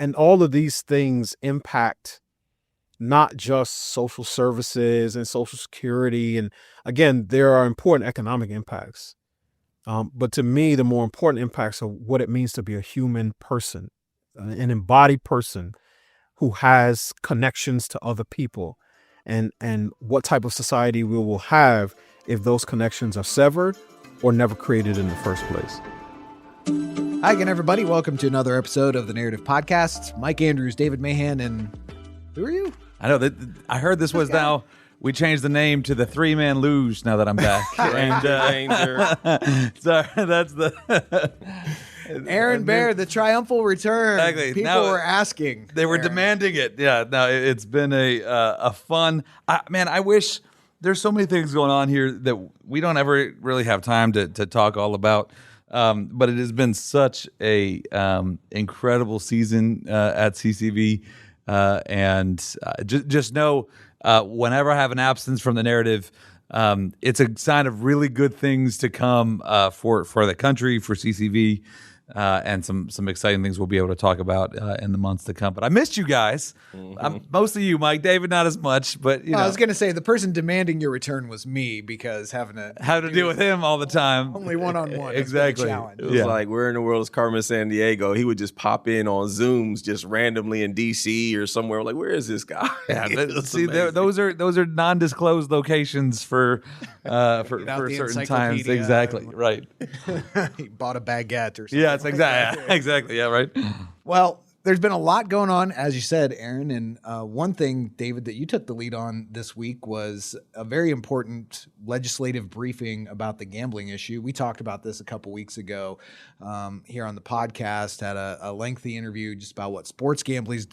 And all of these things impact not just social services and social security. And again, there are important economic impacts. But to me, the more important impacts are what it means to be a human person, an embodied person who has connections to other people, and what type of society we will have if those connections are severed or never created in the first place. Hi again, everybody. Welcome to another episode of the Narrative Podcast. Mike Andrews, David Mahan, and who are you? I know that I heard this was now, we changed the name to the Three-Man Luge now that I'm back. And sorry, that's the Aaron Bear, the triumphal return. Exactly. People Now, were asking. They were demanding it. Yeah, no, it's been a fun, man, I wish there's so many things going on here that we don't ever really have time to talk all about. But it has been such a incredible season at CCV. And just know whenever I have an absence from the narrative, it's a sign of really good things to come for the country, for CCV, and some exciting things we'll be able to talk about in the months to come. But I missed you guys. Mostly you, Mike. David, not as much. But you know, I was going to say the person demanding your return was me, because having to deal with him all the time, only one-on-one, exactly. challenge. It was like we're in the world of Carmen Sandiego. He would just pop in on Zooms just randomly in DC or somewhere. Like, where is this guy? Yeah, see, those are non-disclosed locations for certain times. Exactly, right. He bought a baguette or something. Yeah, it's exactly. Yeah, right. Well, there's been a lot going on, as you said, Aaron. And one thing, David, that you took the lead on this week was a very important legislative briefing about the gambling issue. We talked about this a couple weeks ago here on the podcast, had a lengthy interview just about what sports gambling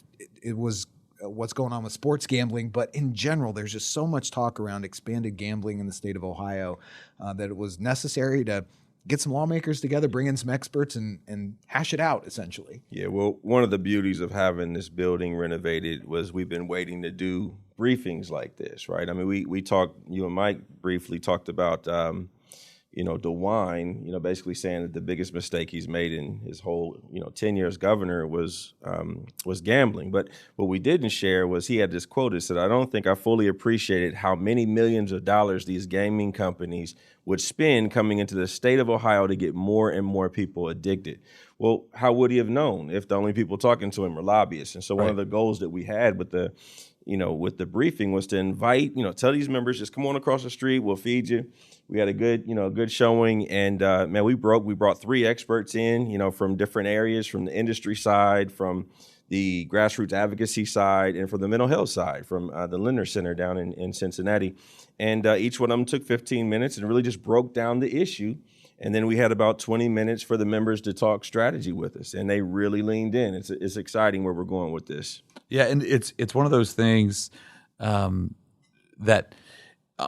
what's going on with sports gambling. But in general, there's just so much talk around expanded gambling in the state of Ohio that it was necessary to get some lawmakers together, bring in some experts, and hash it out, essentially. Yeah, well, one of the beauties of having this building renovated was we've been waiting to do briefings like this, right? I mean, we talked, you and Mike briefly talked about, DeWine, basically saying that the biggest mistake he's made in his whole, 10 years governor was gambling. But what we didn't share was he had this quote that said, "I don't think I fully appreciated how many millions of dollars these gaming companies would spend coming into the state of Ohio to get more and more people addicted." Well, how would he have known if the only people talking to him were lobbyists? And so one of the goals that we had with the briefing was to invite, tell these members, just come on across the street, we'll feed you. We had a good showing, and man, we brought 3 experts in, from different areas, from the industry side, from the grassroots advocacy side, and from the mental health side, from the Lindner Center down in Cincinnati. And each one of them took 15 minutes and really just broke down the issue. And then we had about 20 minutes for the members to talk strategy with us, and they really leaned in. It's exciting where we're going with this. Yeah, and it's one of those things that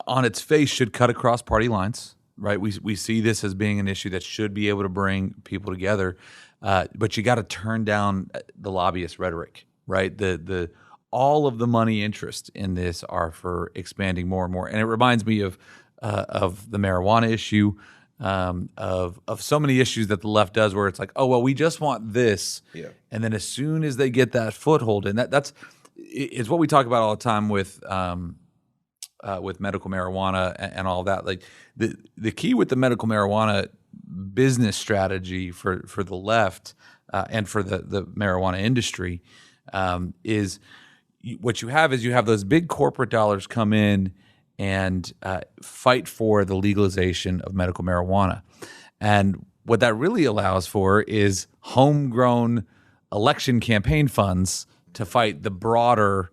on its face should cut across party lines, right? We see this as being an issue that should be able to bring people together, but you got to turn down the lobbyist rhetoric, right? The all of the money interest in this are for expanding more and more, and it reminds me of the marijuana issue. Of so many issues that the left does, where it's like, oh well, we just want this, and then as soon as they get that foothold, and it's what we talk about all the time with medical marijuana and all that. Like the key with the medical marijuana business strategy for the left and for the marijuana industry is what you have those big corporate dollars come in and fight for the legalization of medical marijuana. And what that really allows for is homegrown election campaign funds to fight the broader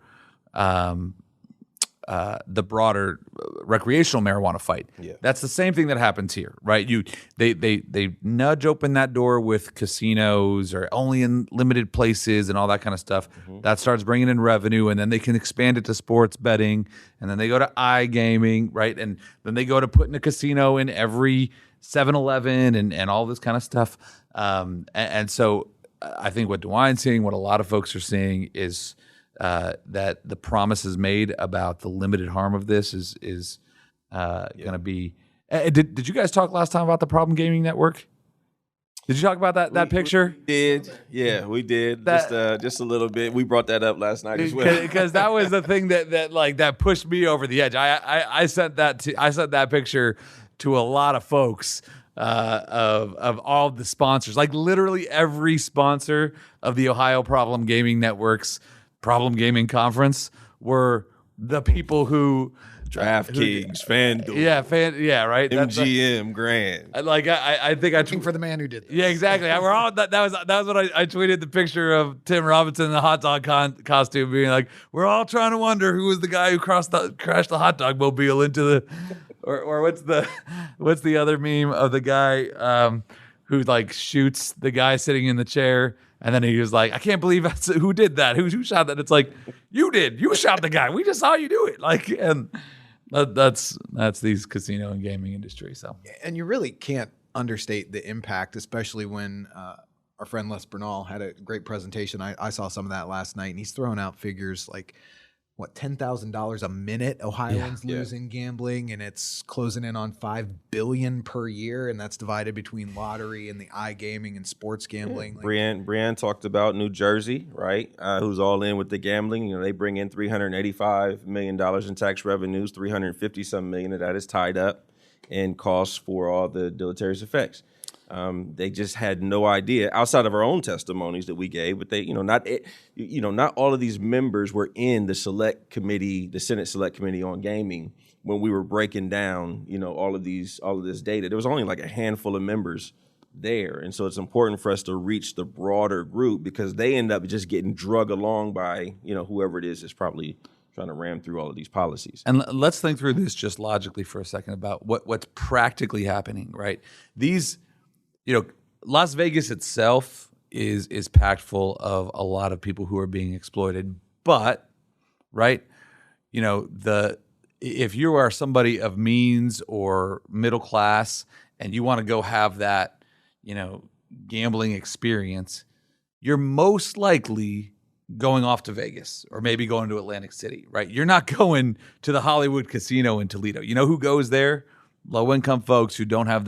recreational marijuana fight. Yeah. That's the same thing that happens here, right? They nudge open that door with casinos or only in limited places and all that kind of stuff. Mm-hmm. That starts bringing in revenue, and then they can expand it to sports betting, and then they go to iGaming, right? And then they go to putting a casino in every 7-Eleven and all this kind of stuff. And so I think what DeWine's seeing, what a lot of folks are seeing is that the promises made about the limited harm of this is going to be. Did you guys talk last time about the Problem Gaming Network? Did you talk about that picture? We did. Yeah, we did. Just a little bit. We brought that up last night as well. Because that was the thing that pushed me over the edge. I sent that picture to a lot of folks of all the sponsors, like literally every sponsor of the Ohio Problem Gaming Network's Problem Gaming Conference were the people who DraftKings, FanDuel, right, MGM, Grand. I think I For the man who did this. Yeah, exactly. We're all that was what I tweeted the picture of Tim Robinson in the hot dog costume, being like, we're all trying to wonder who was the guy who crashed the hot dog mobile into the, or what's the other meme of the guy who like shoots the guy sitting in the chair. And then he was like, I can't believe who did that? Who shot that? It's like, you did. You shot the guy. We just saw you do it. Like, and that's these casino and gaming industry. So, and you really can't understate the impact, especially when our friend Les Bernal had a great presentation. I saw some of that last night, and he's throwing out figures like, what, $10,000 a minute Ohioans lose in gambling, and it's closing in on $5 billion per year, and that's divided between lottery and the iGaming and sports gambling. Brianne talked about New Jersey, right? Who's all in with the gambling. You know, they bring in $385 million in tax revenues, 350 some million of that is tied up in costs for all the deleterious effects. They just had no idea outside of our own testimonies that we gave, but they, not all of these members were in the select committee, the Senate Select Committee on Gaming when we were breaking down, all of this data. There was only like a handful of members there. And so it's important for us to reach the broader group because they end up just getting drug along by, whoever it is probably trying to ram through all of these policies. And let's think through this just logically for a second about what's practically happening, right? These, Las Vegas itself is packed full of a lot of people who are being exploited. But, right, if you are somebody of means or middle class and you want to go have that, gambling experience, you're most likely going off to Vegas or maybe going to Atlantic City, right? You're not going to the Hollywood Casino in Toledo. You know who goes there? Low-income folks who don't have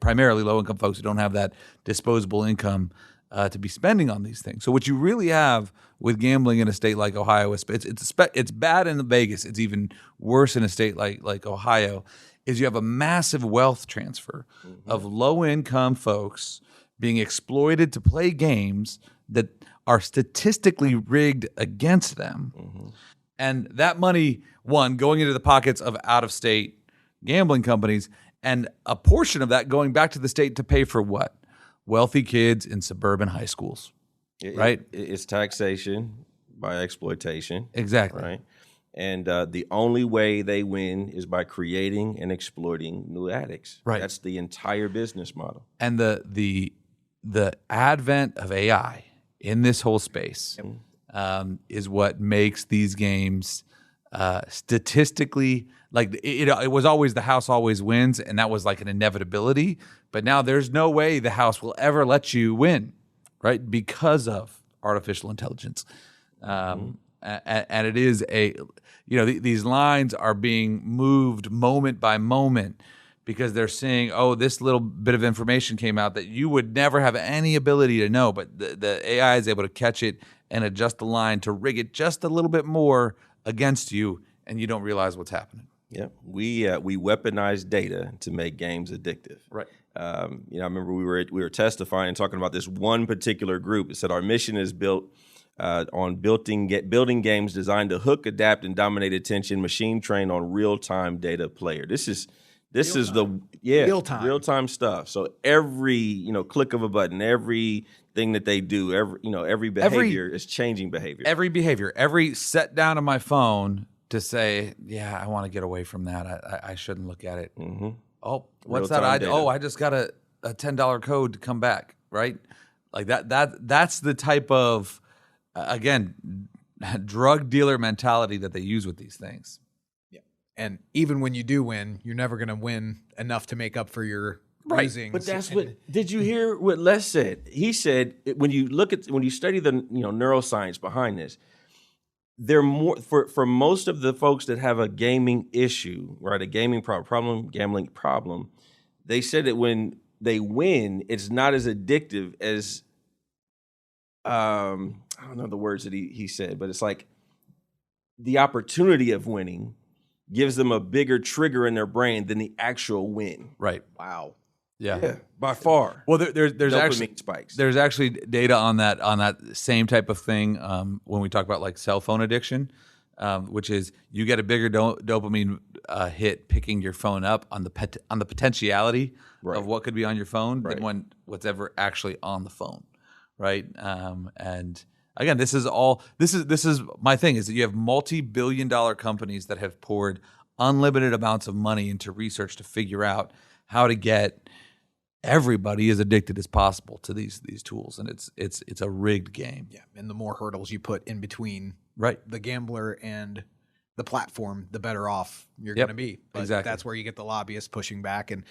primarily low-income folks who don't have that disposable income to be spending on these things. So what you really have with gambling in a state like Ohio, it's bad in Vegas. It's even worse in a state like Ohio, is you have a massive wealth transfer of low-income folks being exploited to play games that are statistically rigged against them. And that money, one, going into the pockets of out-of-state gambling companies, and a portion of that going back to the state to pay for what? Wealthy kids in suburban high schools, right? It's taxation by exploitation. Exactly. Right. And the only way they win is by creating and exploiting new addicts. Right. That's the entire business model. And the advent of AI in this whole space is what makes these games statistically, like it was always the house always wins, and that was like an inevitability. But now there's no way the house will ever let you win, right? Because of artificial intelligence. And it is these lines are being moved moment by moment because they're saying, oh, this little bit of information came out that you would never have any ability to know, but the AI is able to catch it and adjust the line to rig it just a little bit more against you, and you don't realize what's happening. Yeah, we weaponize data to make games addictive. Right. I remember we were testifying and talking about this one particular group. It said our mission is built on building games designed to hook, adapt, and dominate attention, machine trained on real-time data player. This is real-time stuff. So every click of a button, everything that they do, every behavior is changing behavior. Every set down of my phone to say, yeah, I want to get away from that. I shouldn't look at it. Mm-hmm. Oh, what's that? I just got a $10 code to come back, right? Like that's the type of, again, drug dealer mentality that they use with these things. Yeah. And even when you do win, you're never going to win enough to make up for your losing. But that's did you hear what Les said? He said, when you study the neuroscience behind this, they're more for most of the folks that have a gaming issue, right? A gaming gambling problem. They said that when they win, it's not as addictive as I don't know the words that he said, but it's like the opportunity of winning gives them a bigger trigger in their brain than the actual win. Right. Wow. Yeah. By far. Well, there's Dopamine actually spikes. There's actually data on that same type of thing when we talk about like cell phone addiction, which is you get a bigger dopamine hit picking your phone up on the potentiality of what could be on your phone than what's ever actually on the phone, right? And again, this is my thing is that you have multi-billion-dollar companies that have poured unlimited amounts of money into research to figure out how to get everybody as addicted as possible to these tools, and it's a rigged game. Yeah, and the more hurdles you put in between the gambler and the platform, the better off you're going to be. But exactly. That's where you get the lobbyists pushing back, and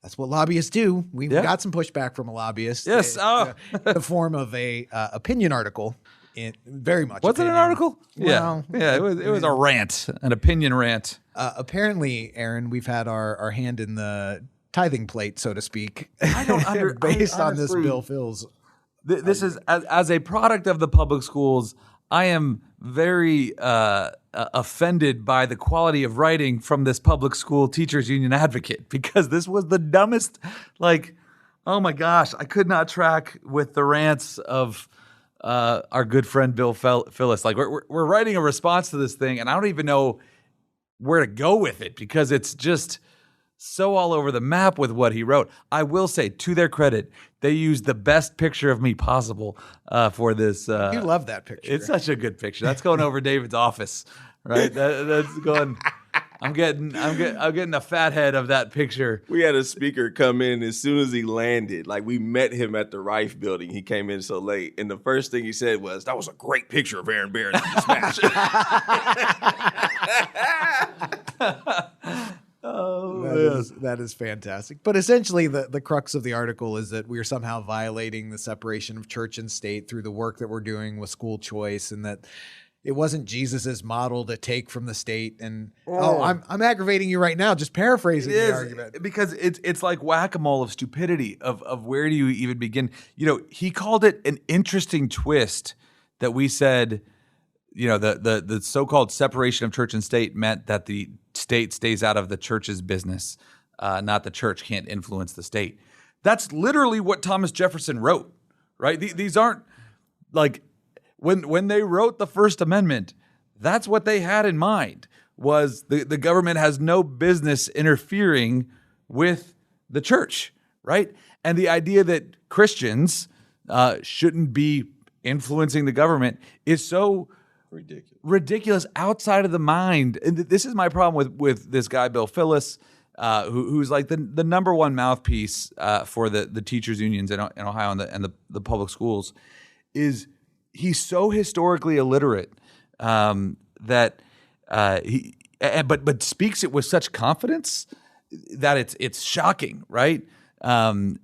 that's what lobbyists do. We've got some pushback from a lobbyist. Yes, the form of a opinion article. Very much. Was it an article? Well, yeah. It was a rant, an opinion rant. Apparently, Aaron, we've had our hand in the tithing plate, so to speak. I don't based on this Bill Phil's. This is as a product of the public schools. I am very offended by the quality of writing from this public school teachers union advocate, because this was the dumbest. Like, oh my gosh, I could not track with the rants of our good friend Bill Phillis. Like, we're writing a response to this thing, and I don't even know where to go with it because it's just so all over the map with what he wrote. I will say, to their credit, they used the best picture of me possible for this. You love that picture. It's such a good picture. That's going over David's office, right? That's going. I'm getting a fat head of that picture. We had a speaker come in as soon as he landed. Like, we met him at the Rife building. He came in so late, and the first thing he said was, "That was a great picture of Aaron Barron in this match." That is fantastic. But essentially, the crux of the article is that we are somehow violating the separation of church and state through the work that we're doing with school choice, and that it wasn't Jesus's model to take from the state. And I'm aggravating you right now, just paraphrasing the argument, because it's like whack-a-mole of stupidity of where do you even begin? You know, he called it an interesting twist that we said. You know, the so-called separation of church and state meant that the state stays out of the church's business, not the church can't influence the state. That's literally what Thomas Jefferson wrote, right? These aren't like when they wrote the First Amendment, that's what they had in mind, was the government has no business interfering with the church, right? And the idea that Christians shouldn't be influencing the government is so ridiculous, outside of the mind. And this is my problem with this guy Bill Phillis, who's like the number one mouthpiece for the teachers unions in Ohio and the public schools. Is he's so historically illiterate that he but speaks it with such confidence that it's shocking, right? And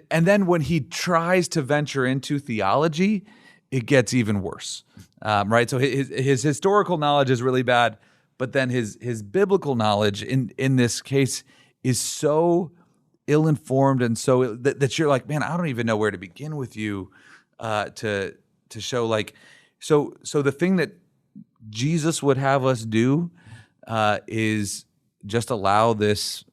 then when he tries to venture into theology, it gets even worse. Right, so his historical knowledge is really bad, but then his biblical knowledge in this case is so ill-informed and so that you're like, man, I don't even know where to begin with you to show like so the thing that Jesus would have us do is just allow this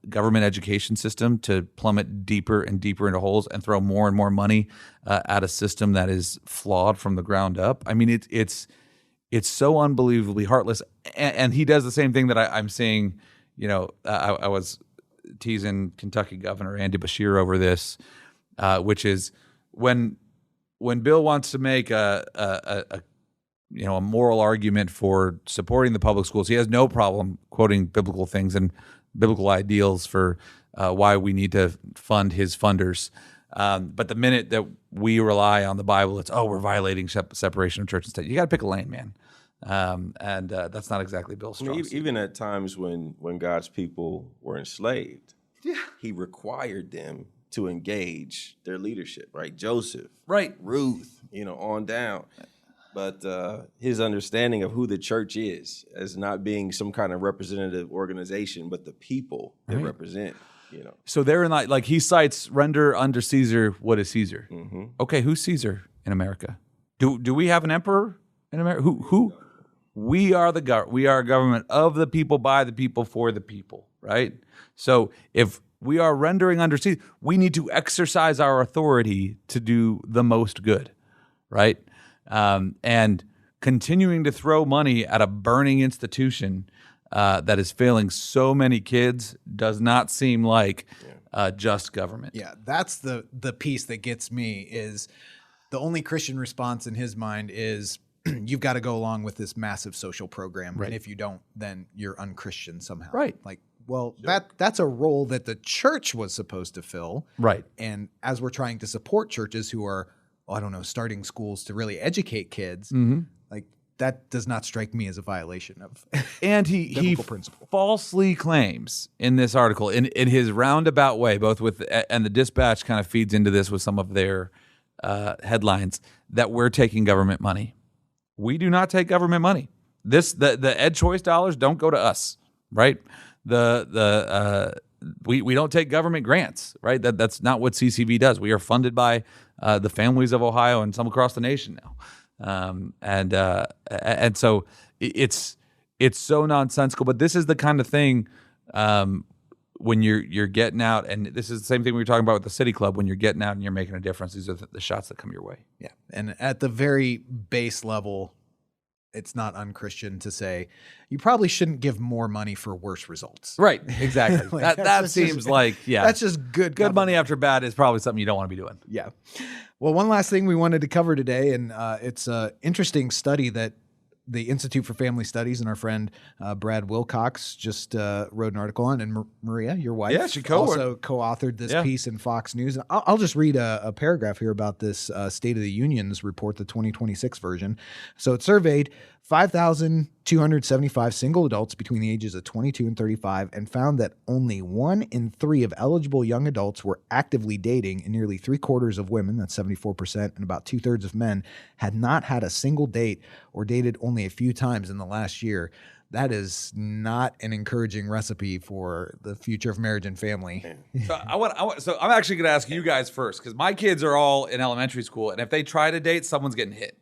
government education system to plummet deeper and deeper into holes and throw more and more money at a system that is flawed from the ground up. I mean, it's so unbelievably heartless. And he does the same thing that I'm seeing. You know, I was teasing Kentucky Governor Andy Beshear over this, which is when Bill wants to make a moral argument for supporting the public schools, he has no problem quoting biblical things and biblical ideals for why we need to fund his funders. But the minute that we rely on the Bible, it's, we're violating separation of church and state. You got to pick a lane, man. And that's not exactly Bill's strong suit. Even at times when God's people were enslaved, he required them to engage their leadership, right? Joseph, right? Ruth, on down. But his understanding of who the church is as not being some kind of representative organization, but the people they represent. So they're in like he cites render under Caesar what is Caesar. Mm-hmm. Okay, who's Caesar in America? Do we have an emperor in America? Who? We are we are a government of the people, by the people, for the people, right? So if we are rendering under Caesar, we need to exercise our authority to do the most good, right? And continuing to throw money at a burning institution that is failing so many kids does not seem like just government. Yeah, that's the piece that gets me is the only Christian response in his mind is you've got to go along with this massive social program. Right. And if you don't, then you're unchristian somehow. Right. Like, well, that's a role that the church was supposed to fill. Right. And as we're trying to support churches who are, starting schools to really educate kids, like that does not strike me as a violation of and he principle. Falsely claims in this article, in his roundabout way, both with and the Dispatch kind of feeds into this with some of their headlines, that we're taking government money. We do not take government money. The Ed Choice dollars don't go to us, right? We don't take government grants, right? That's not what CCV does. We are funded by the families of Ohio and some across the nation now, and so it's so nonsensical. But this is the kind of thing when you're getting out, and this is the same thing we were talking about with the City Club. When you're getting out and you're making a difference, these are the shots that come your way. Yeah, and at the very base level, it's not unchristian to say you probably shouldn't give more money for worse results. Right, exactly. Like, that seems that's just good money after bad is probably something you don't want to be doing. Yeah. Well, one last thing we wanted to cover today, and it's an interesting study that the Institute for Family Studies and our friend Brad Wilcox just wrote an article on, and Maria, your wife, she also co-authored this piece in Fox News. I'll just read a paragraph here about this State of the Union's report, the 2026 version. So it surveyed 5,275 single adults between the ages of 22 and 35 and found that only 1 in 3 of eligible young adults were actively dating, and nearly 3/4 of women, that's 74%, and about 2/3 of men had not had a single date or dated only a few times in the last year. That is not an encouraging recipe for the future of marriage and family. So I'm actually going to ask you guys first, because my kids are all in elementary school, and if they try to date, someone's getting hit.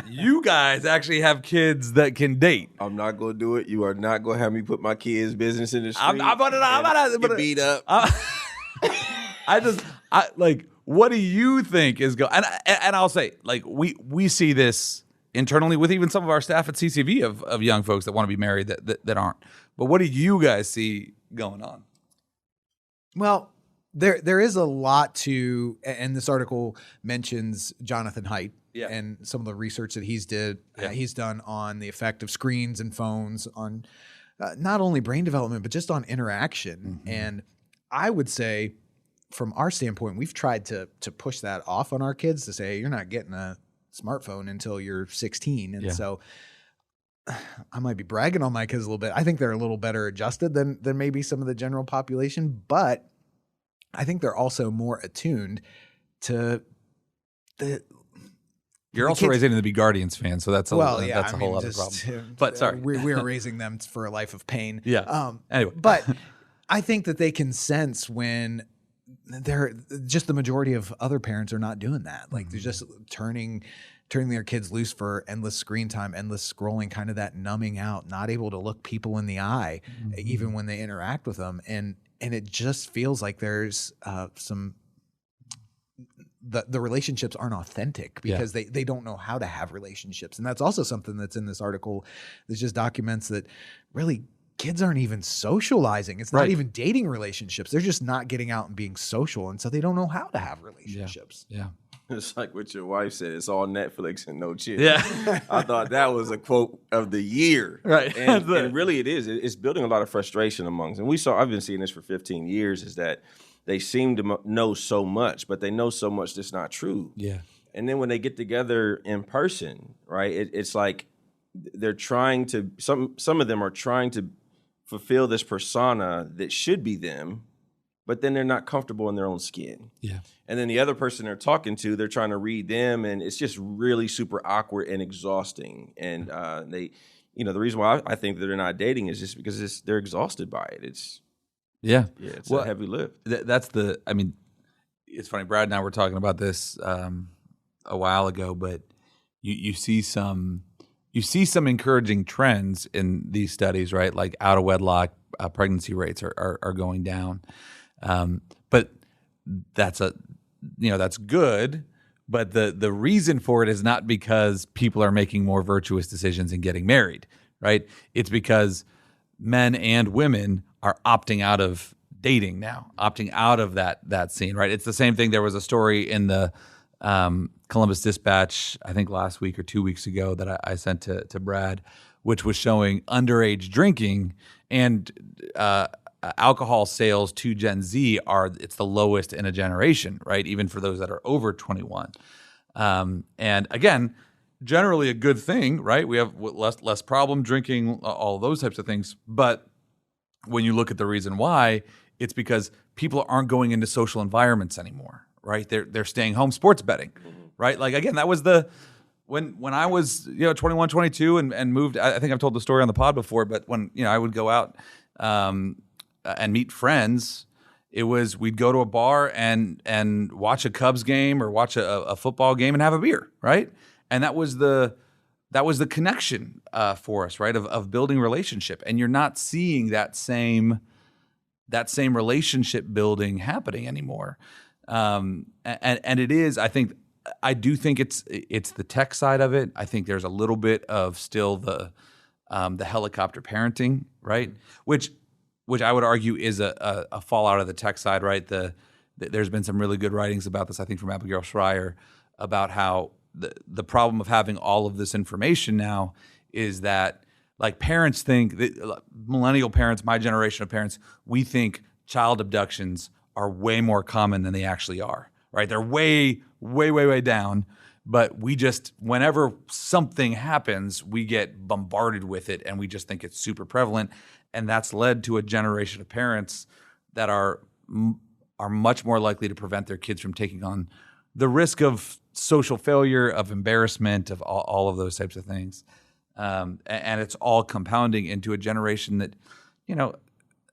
You guys actually have kids that can date. I'm not going to do it. You are not going to have me put my kids' business in the street. I'm get beat up. What do you think is going? And I'll say, like, we see this internally with even some of our staff at CCV of young folks that want to be married that aren't. But what do you guys see going on? Well, there is a lot to, and this article mentions Jonathan Haidt and some of the research that he's done on the effect of screens and phones on not only brain development, but just on interaction. Mm-hmm. And I would say, from our standpoint, we've tried to push that off on our kids to say, you're not getting a smartphone until you're 16. And so I might be bragging on my kids a little bit. I think they're a little better adjusted than maybe some of the general population, but I think they're also more attuned to You're also raising them to be Guardians fans, so that's a whole other problem. But sorry, we are raising them for a life of pain. Yeah. Anyway, but I think that they can sense when they're just the majority of other parents are not doing that. Like they're just turning their kids loose for endless screen time, endless scrolling, kind of that numbing out, not able to look people in the eye, even when they interact with them. And it just feels like there's the relationships aren't authentic because they don't know how to have relationships. And that's also something that's in this article that just documents that really kids aren't even socializing. It's not even dating relationships. They're just not getting out and being social. And so they don't know how to have relationships. Yeah. It's like what your wife said. It's all Netflix and no chill. Yeah. I thought that was a quote of the year. Right. And really it is. It's building a lot of frustration amongst. And I've been seeing this for 15 years, is that they seem to know so much, but they know so much that's not true. Yeah. And then when they get together in person, right, it's like they're trying to, some of them are trying to fulfill this persona that should be them, but then they're not comfortable in their own skin. Yeah. And then the other person they're talking to, they're trying to read them, and it's just really super awkward and exhausting. And the reason why I think that they're not dating is just because they're exhausted by it. Yeah. Yeah, it's Well, a heavy lift. I mean, it's funny. Brad and I were talking about this a while ago, but you see some encouraging trends in these studies, right? Like out of wedlock pregnancy rates are going down, but that's good. But the reason for it is not because people are making more virtuous decisions and getting married, right? It's because men and women are opting out of dating now, opting out of that scene, right? It's the same thing. There was a story in the Columbus Dispatch, I think last week or 2 weeks ago, that I sent to Brad, which was showing underage drinking and alcohol sales to Gen Z it's the lowest in a generation, right? Even for those that are over 21. And again, generally a good thing, right? We have less problem drinking, all those types of things. But when you look at the reason why, it's because people aren't going into social environments anymore, right? They're staying home, sports betting, right? Like again, that was when I was 21, 22 and moved. I think I've told the story on the pod before, but when I would go out and meet friends, we'd go to a bar and watch a Cubs game or watch a football game and have a beer, right? And that was the connection for us, right? Of building relationship, and you're not seeing that same relationship building happening anymore. And it is, I do think it's the tech side of it. I think there's a little bit of still the helicopter parenting, right? Which I would argue is a fallout of the tech side, right? There's been some really good writings about this, I think, from Abigail Schreier, about how the problem of having all of this information now is that, like, parents think that, millennial parents, my generation of parents, we think child abductions are way more common than they actually are, right? They're way, way, way, way down. But we just, whenever something happens, we get bombarded with it, and we just think it's super prevalent. And that's led to a generation of parents that are much more likely to prevent their kids from taking on the risk of social failure, of embarrassment, of all of those types of things. And it's all compounding into a generation that,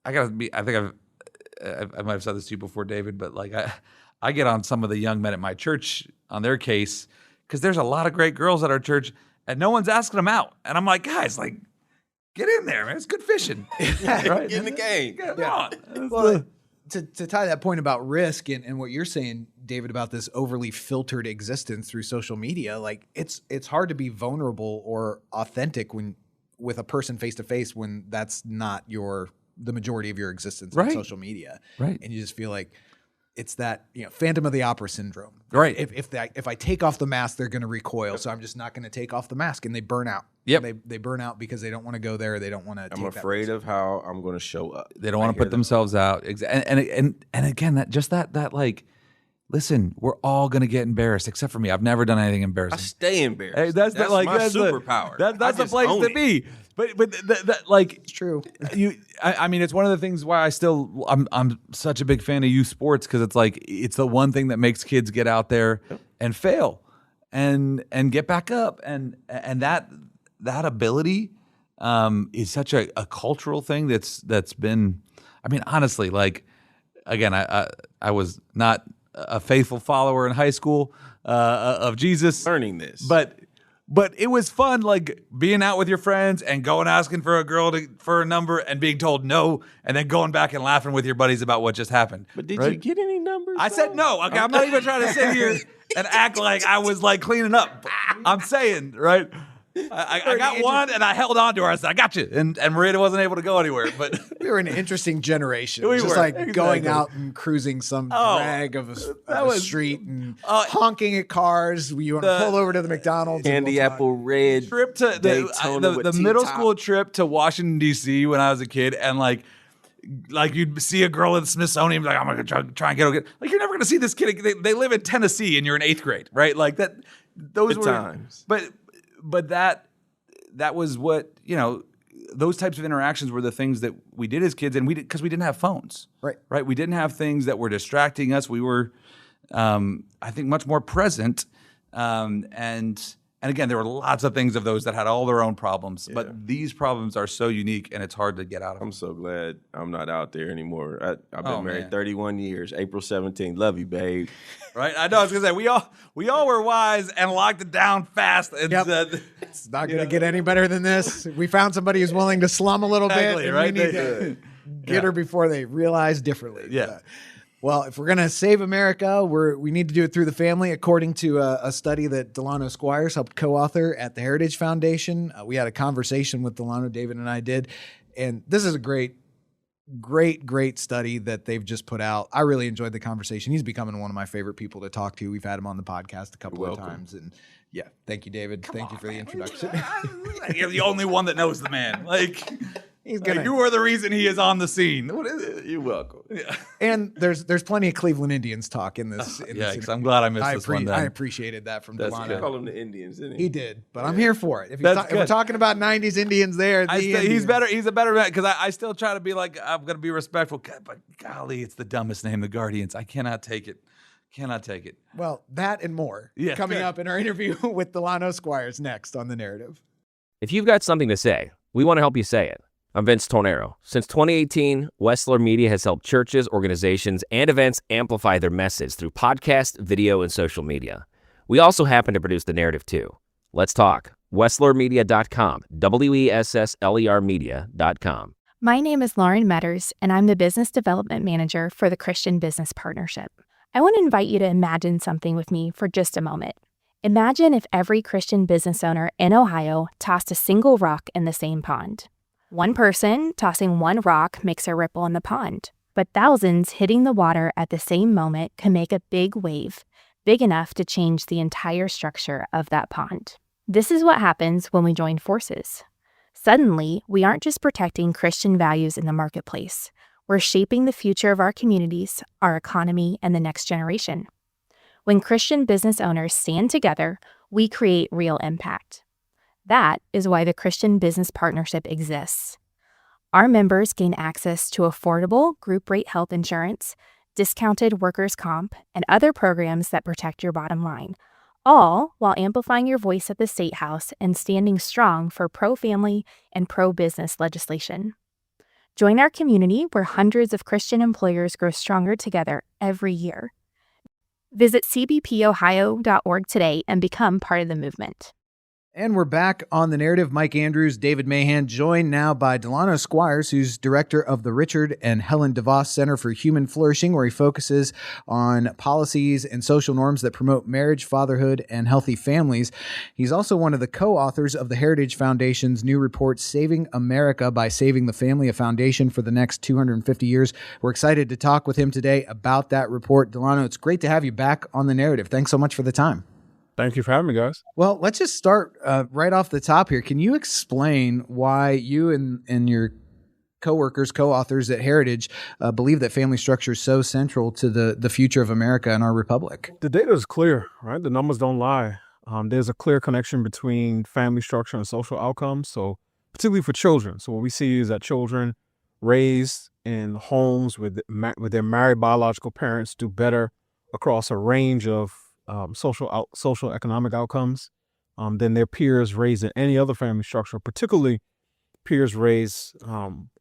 I think I might have said this to you before, David, but like I get on some of the young men at my church on their case because there's a lot of great girls at our church and no one's asking them out. And I'm like, guys, like, get in there, man. It's good fishing. Right? Get in the game. Come on. Well, to tie that point about risk and what you're saying, David, about this overly filtered existence through social media, like it's hard to be vulnerable or authentic with a person face to face when that's not the majority of your existence on social media. Right. And you just feel like it's that, Phantom of the Opera syndrome. Right. If I take off the mask, they're going to recoil. So I'm just not going to take off the mask, and they burn out. Yep. They burn out because they don't want to go there. They don't want to. I'm afraid of how I'm going to show up. They don't want to put themselves out. And again, that like, listen, we're all going to get embarrassed, except for me. I've never done anything embarrassing. I stay embarrassed. Hey, that's my superpower. That's the place to be. But that like, It's true. I mean, it's one of the things why I'm such a big fan of youth sports, because it's like it's the one thing that makes kids get out there and fail and get back up, and that ability is such a cultural thing that's been. I mean, honestly, like, again, I was not a faithful follower in high school of Jesus, learning this, But it was fun, like being out with your friends and going asking for a girl for a number and being told no, and then going back and laughing with your buddies about what just happened. But did you get any numbers? I said no. Okay, I'm not even trying to sit here and act like I was like cleaning up. I'm saying, right? I got one and I held on to her. I said, I got you. And Marita wasn't able to go anywhere. But we were an interesting generation. We just were, like exactly. Going out and cruising some drag of a street and honking at cars. You want to pull over to the McDonald's. Candy apple red. Trip to the middle school trip to Washington, D.C. when I was a kid. And like you'd see a girl in the Smithsonian, like, I'm going to try and get her. Like, you're never going to see this kid. They live in Tennessee and you're in 8th grade, right? Like that. Those Good were times. But that was what, those types of interactions were the things that we did as kids, and because we didn't have phones. Right. We didn't have things that were distracting us. We were, I think, much more present. And And again, there were lots of things of those that had all their own problems, but these problems are so unique and it's hard to get out of them. I'm so glad I'm not out there anymore. I've been married man. 31 years. April 17th. Love you, babe. Right? I know. I was gonna say we all were wise and locked it down fast and said, It's not going to get any better than this. We found somebody who's willing to slum a little Exactly, bit, and right? we need to get her before they realize differently. Yeah. Well, if we're going to save America, we need to do it through the family. According to a study that Delano Squires helped co-author at the Heritage Foundation, we had a conversation with Delano, David and I did, and this is a great study that they've just put out. I really enjoyed the conversation. He's becoming one of my favorite people to talk to. We've had him on the podcast a couple of times, and yeah, thank you, David. Thank you for the introduction. You're the only one that knows the man. Like, you are the reason he is on the scene. What is it? You're welcome. Yeah. And there's plenty of Cleveland Indians talk in this. Because I'm glad I missed this one. I appreciated that from That's Delano. good. Call them the Indians, didn't he? He did, but I'm here for it. If That's we're talking about 90s Indians there, He's better. He's a better man because I still try to be like, I'm going to be respectful. But golly, it's the dumbest name, the Guardians. I cannot take it. Cannot take it. Well, that and more coming up in our interview with Delano Squires next on The Narrative. If you've got something to say, we want to help you say it. I'm Vince Tornero. Since 2018, Wessler Media has helped churches, organizations, and events amplify their message through podcast, video, and social media. We also happen to produce The Narrative too. Let's talk. WesslerMedia.com. WESSLER Media.com. My name is Lauren Metters, and I'm the Business Development Manager for the Christian Business Partnership. I want to invite you to imagine something with me for just a moment. Imagine if every Christian business owner in Ohio tossed a single rock in the same pond. One person tossing one rock makes a ripple in the pond, but thousands hitting the water at the same moment can make a big wave, big enough to change the entire structure of that pond. This is what happens when we join forces. Suddenly, we aren't just protecting Christian values in the marketplace. We're shaping the future of our communities, our economy, and the next generation. When Christian business owners stand together, we create real impact. That is why the Christian Business Partnership exists. Our members gain access to affordable group rate health insurance, discounted workers' comp, and other programs that protect your bottom line, all while amplifying your voice at the State House and standing strong for pro-family and pro-business legislation. Join our community where hundreds of Christian employers grow stronger together every year. Visit cbpohio.org today and become part of the movement. And we're back on The Narrative. Mike Andrews, David Mahan, joined now by Delano Squires, who's director of the Richard and Helen DeVos Center for Human Flourishing, where he focuses on policies and social norms that promote marriage, fatherhood, and healthy families. He's also one of the co-authors of the Heritage Foundation's new report, Saving America by Saving the Family, a foundation for the next 250 years. We're excited to talk with him today about that report. Delano, it's great to have you back on The Narrative. Thanks so much for the time. Thank you for having me, guys. Well, let's just start right off the top here. Can you explain why you and your co-workers, co-authors at Heritage believe that family structure is so central to the future of America and our republic? The data is clear, right? The numbers don't lie. There's a clear connection between family structure and social outcomes. So particularly for children. So what we see is that children raised in homes with their married biological parents do better across a range of social economic outcomes than their peers raised in any other family structure, particularly peers raised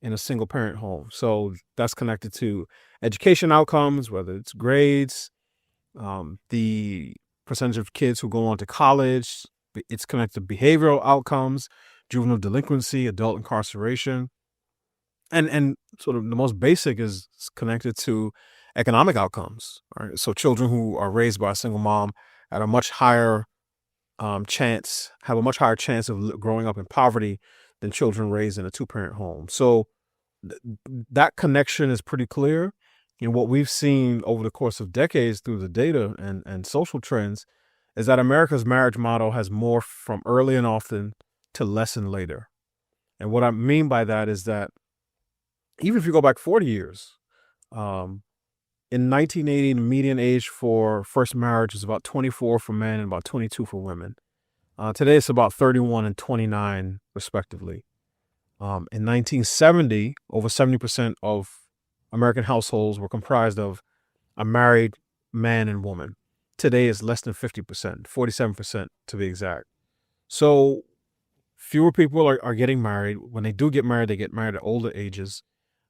in a single parent home. So that's connected to education outcomes, whether it's grades, the percentage of kids who go on to college. It's connected to behavioral outcomes, juvenile delinquency, adult incarceration. And sort of the most basic is connected to economic outcomes. Right? So children who are raised by a single mom at a much higher chance of growing up in poverty than children raised in a two-parent home. So that connection is pretty clear. And what we've seen over the course of decades through the data and social trends is that America's marriage model has morphed from early and often to less and later. And what I mean by that is that even if you go back 40 years, in 1980, the median age for first marriage was about 24 for men and about 22 for women. Today, it's about 31 and 29, respectively. In 1970, over 70% of American households were comprised of a married man and woman. Today, it's less than 50%, 47% to be exact. So fewer people are getting married. When they do get married, they get married at older ages.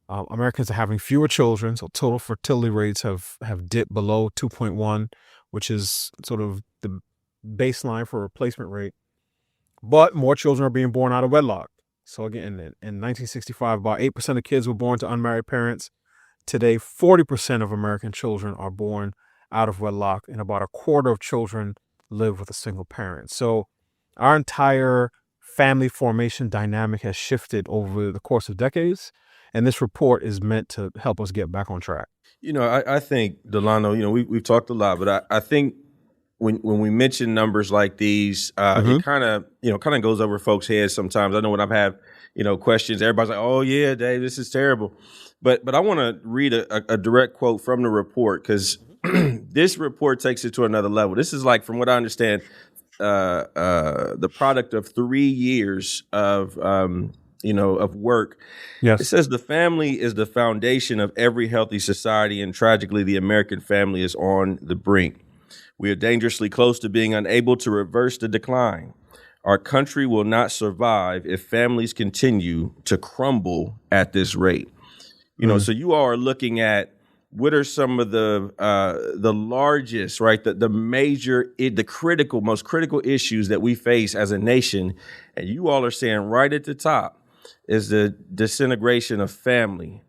Americans are having fewer children, so total fertility rates have dipped below 2.1, which is sort of the baseline for replacement rate. But more children are being born out of wedlock. So again, in 1965, about 8% of kids were born to unmarried parents. Today, 40% of American children are born out of wedlock, and about a quarter of children live with a single parent. So our entire family formation dynamic has shifted over the course of decades, and this report is meant to help us get back on track. I think, Delano, we've talked a lot, but I think when we mention numbers like these, it kind of goes over folks' heads sometimes. I know when I've had, questions, everybody's like, "Oh yeah, Dave, this is terrible." But I want to read a direct quote from the report, because this report takes it to another level. This is, like, from what I understand, the product of 3 years of work. Yes. It says the family is the foundation of every healthy society, and tragically, the American family is on the brink. We are dangerously close to being unable to reverse the decline. Our country will not survive if families continue to crumble at this rate. So you all are looking at what are some of the largest, right, the major, the most critical issues that we face as a nation, and you all are saying right at the top is the disintegration of family.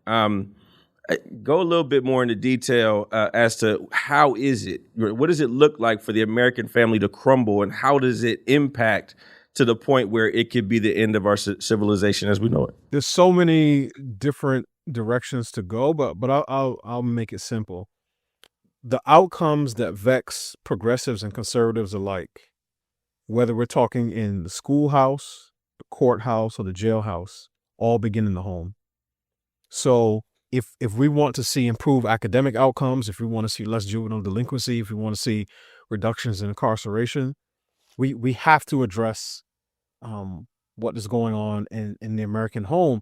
Go a little bit more into detail as to how is it, what does it look like for the American family to crumble, and how does it impact to the point where it could be the end of our civilization as we know it? There's so many different directions to go, but I'll make it simple. The outcomes that vex progressives and conservatives alike, whether we're talking in the schoolhouse, the courthouse, or the jailhouse, all begin in the home. So if we want to see improved academic outcomes, if we want to see less juvenile delinquency, if we want to see reductions in incarceration, we have to address what is going on in the American home.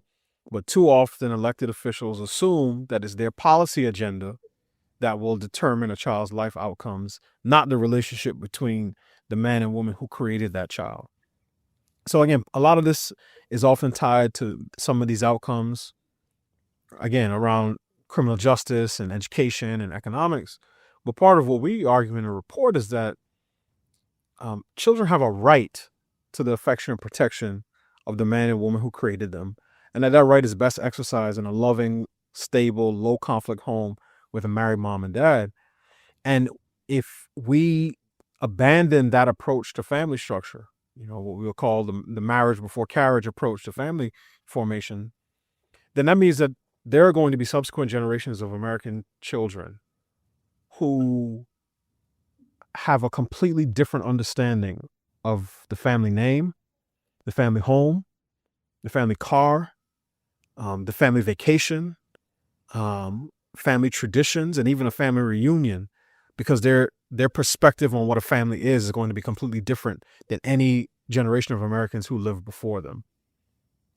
But too often elected officials assume that it's their policy agenda that will determine a child's life outcomes, not the relationship between the man and woman who created that child. So again, a lot of this is often tied to some of these outcomes, again, around criminal justice and education and economics. But part of what we argue in the report is that children have a right to the affection and protection of the man and woman who created them, and that right is best exercised in a loving, stable, low conflict home with a married mom and dad. And if we abandon that approach to family structure, what we'll call the marriage before carriage approach to family formation, then that means that there are going to be subsequent generations of American children who have a completely different understanding of the family name, the family home, the family car, the family vacation, family traditions, and even a family reunion, because their perspective on what a family is going to be completely different than any generation of Americans who lived before them.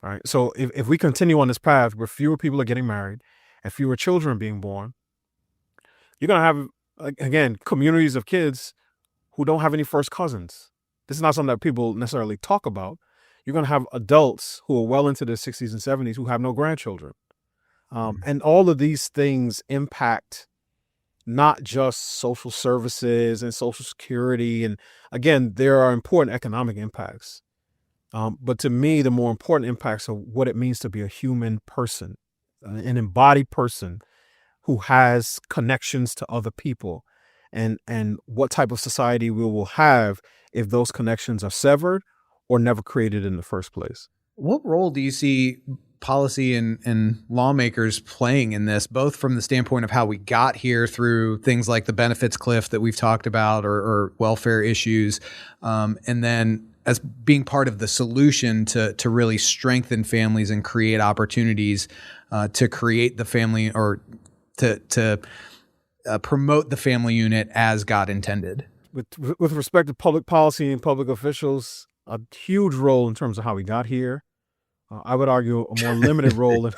All right. So if we continue on this path where fewer people are getting married and fewer children being born, you're going to have, again, communities of kids who don't have any first cousins. This is not something that people necessarily talk about. You're going to have adults who are well into their 60s and 70s who have no grandchildren. And all of these things impact not just social services and Social Security. And again, there are important economic impacts. But to me, the more important impacts are what it means to be a human person, an embodied person who has connections to other people, and what type of society we will have if those connections are severed or never created in the first place. What role do you see policy and lawmakers playing in this, both from the standpoint of how we got here through things like the benefits cliff that we've talked about, or welfare issues, and then as being part of the solution to really strengthen families and create opportunities to create the family, or to promote the family unit as God intended? With respect to public policy and public officials, a huge role in terms of how we got here. I would argue a more limited role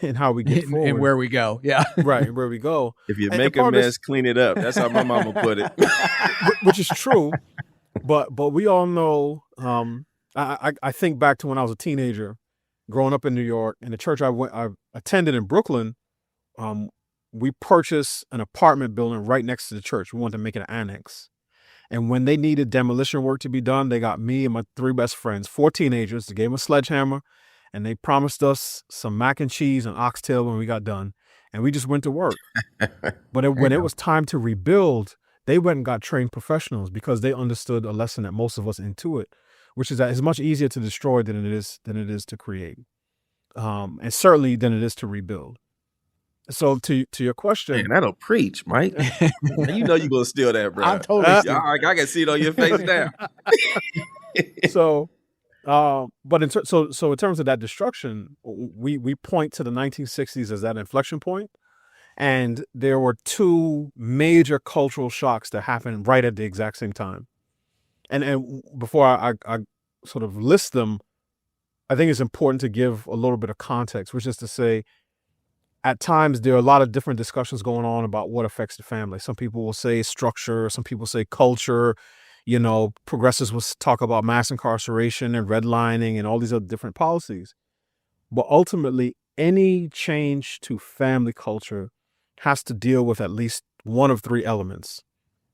in how we get forward. And where we go. Yeah. Right, where we go. If you make a mess, clean it up. That's how my mama put it. Which is true. But we all know. I think back to when I was a teenager, growing up in New York, and the church I attended in Brooklyn. Um, we purchased an apartment building right next to the church. We wanted to make it an annex. And when they needed demolition work to be done, they got me and my three best friends, 4 teenagers. They gave them a sledgehammer, and they promised us some mac and cheese and oxtail when we got done. And we just went to work. But when it was time to rebuild, they went and got trained professionals because they understood a lesson that most of us intuit, which is that it's much easier to destroy than it is to create, and certainly than it is to rebuild. So to your question, Man, that'll preach, Mike. You know you're gonna steal that, bro. I'm totally I can see it on your face now. So, but in terms of that destruction, we point to the 1960s as that inflection point, and there were 2 major cultural shocks that happened right at the exact same time. And before I sort of list them, I think it's important to give a little bit of context, which is to say, at times there are a lot of different discussions going on about what affects the family. Some people will say structure, some people say culture. Progressives will talk about mass incarceration and redlining and all these other different policies. But ultimately, any change to family culture has to deal with at least one of 3 elements.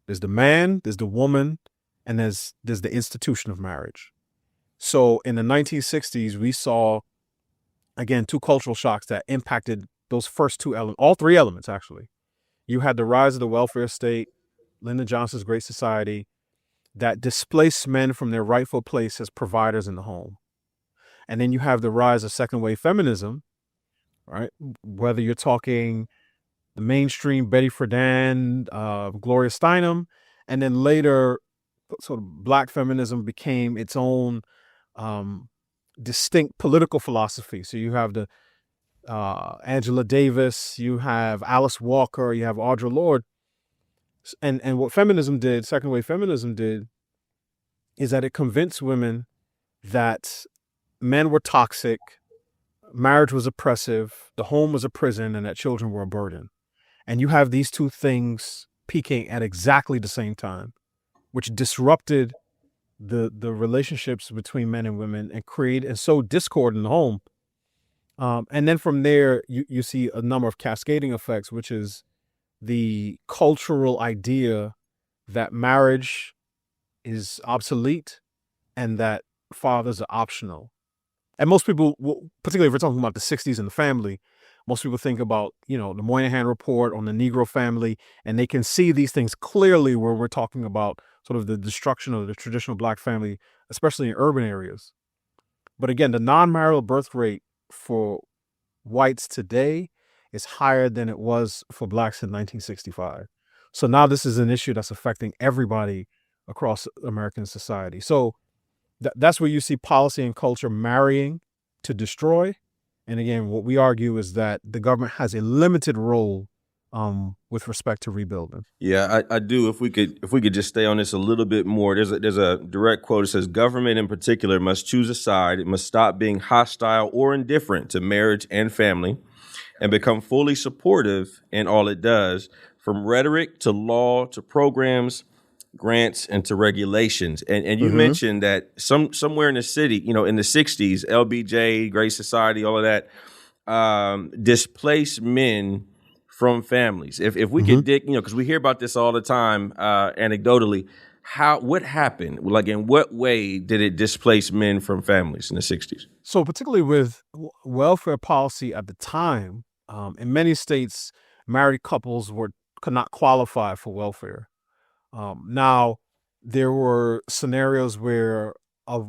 There's the man, there's the woman, and there's the institution of marriage. So in the 1960s, we saw, again, 2 cultural shocks that impacted those first 2 elements, all 3 elements, actually. You had the rise of the welfare state, Lyndon Johnson's Great Society, that displaced men from their rightful place as providers in the home. And then you have the rise of second wave feminism, right? Whether you're talking the mainstream Betty Friedan, Gloria Steinem, and then later sort of Black feminism became its own distinct political philosophy. So you have the Angela Davis, you have Alice Walker, you have Audre Lorde. And what feminism did, second wave feminism did, is that it convinced women that men were toxic, marriage was oppressive, the home was a prison, and that children were a burden. And you have these 2 things peaking at exactly the same time, which disrupted the relationships between men and women and sowed discord in the home. And then from there, you see a number of cascading effects, which is the cultural idea that marriage is obsolete and that fathers are optional. And most people, particularly if we're talking about the 60s and the family, most people think about, the Moynihan Report on the Negro family, and they can see these things clearly where we're talking about sort of the destruction of the traditional Black family, especially in urban areas. But again, the non-marital birth rate for whites today is higher than it was for Blacks in 1965. So now this is an issue that's affecting everybody across American society. So that's where you see policy and culture marrying to destroy. And again, what we argue is that the government has a limited role with respect to rebuilding. Yeah, I do. If we could just stay on this a little bit more, there's a direct quote. It says, "Government in particular must choose a side. It must stop being hostile or indifferent to marriage and family, and become fully supportive in all it does, from rhetoric to law to programs, grants, and to regulations." And you mentioned that somewhere in the city, in the 60s, LBJ, Great Society, all of that, displaced men from families. If we could dig, because we hear about this all the time, anecdotally, what happened? Like, in what way did it displace men from families in the 60s? So particularly with welfare policy at the time, in many states, married couples could not qualify for welfare. Now, there were scenarios where a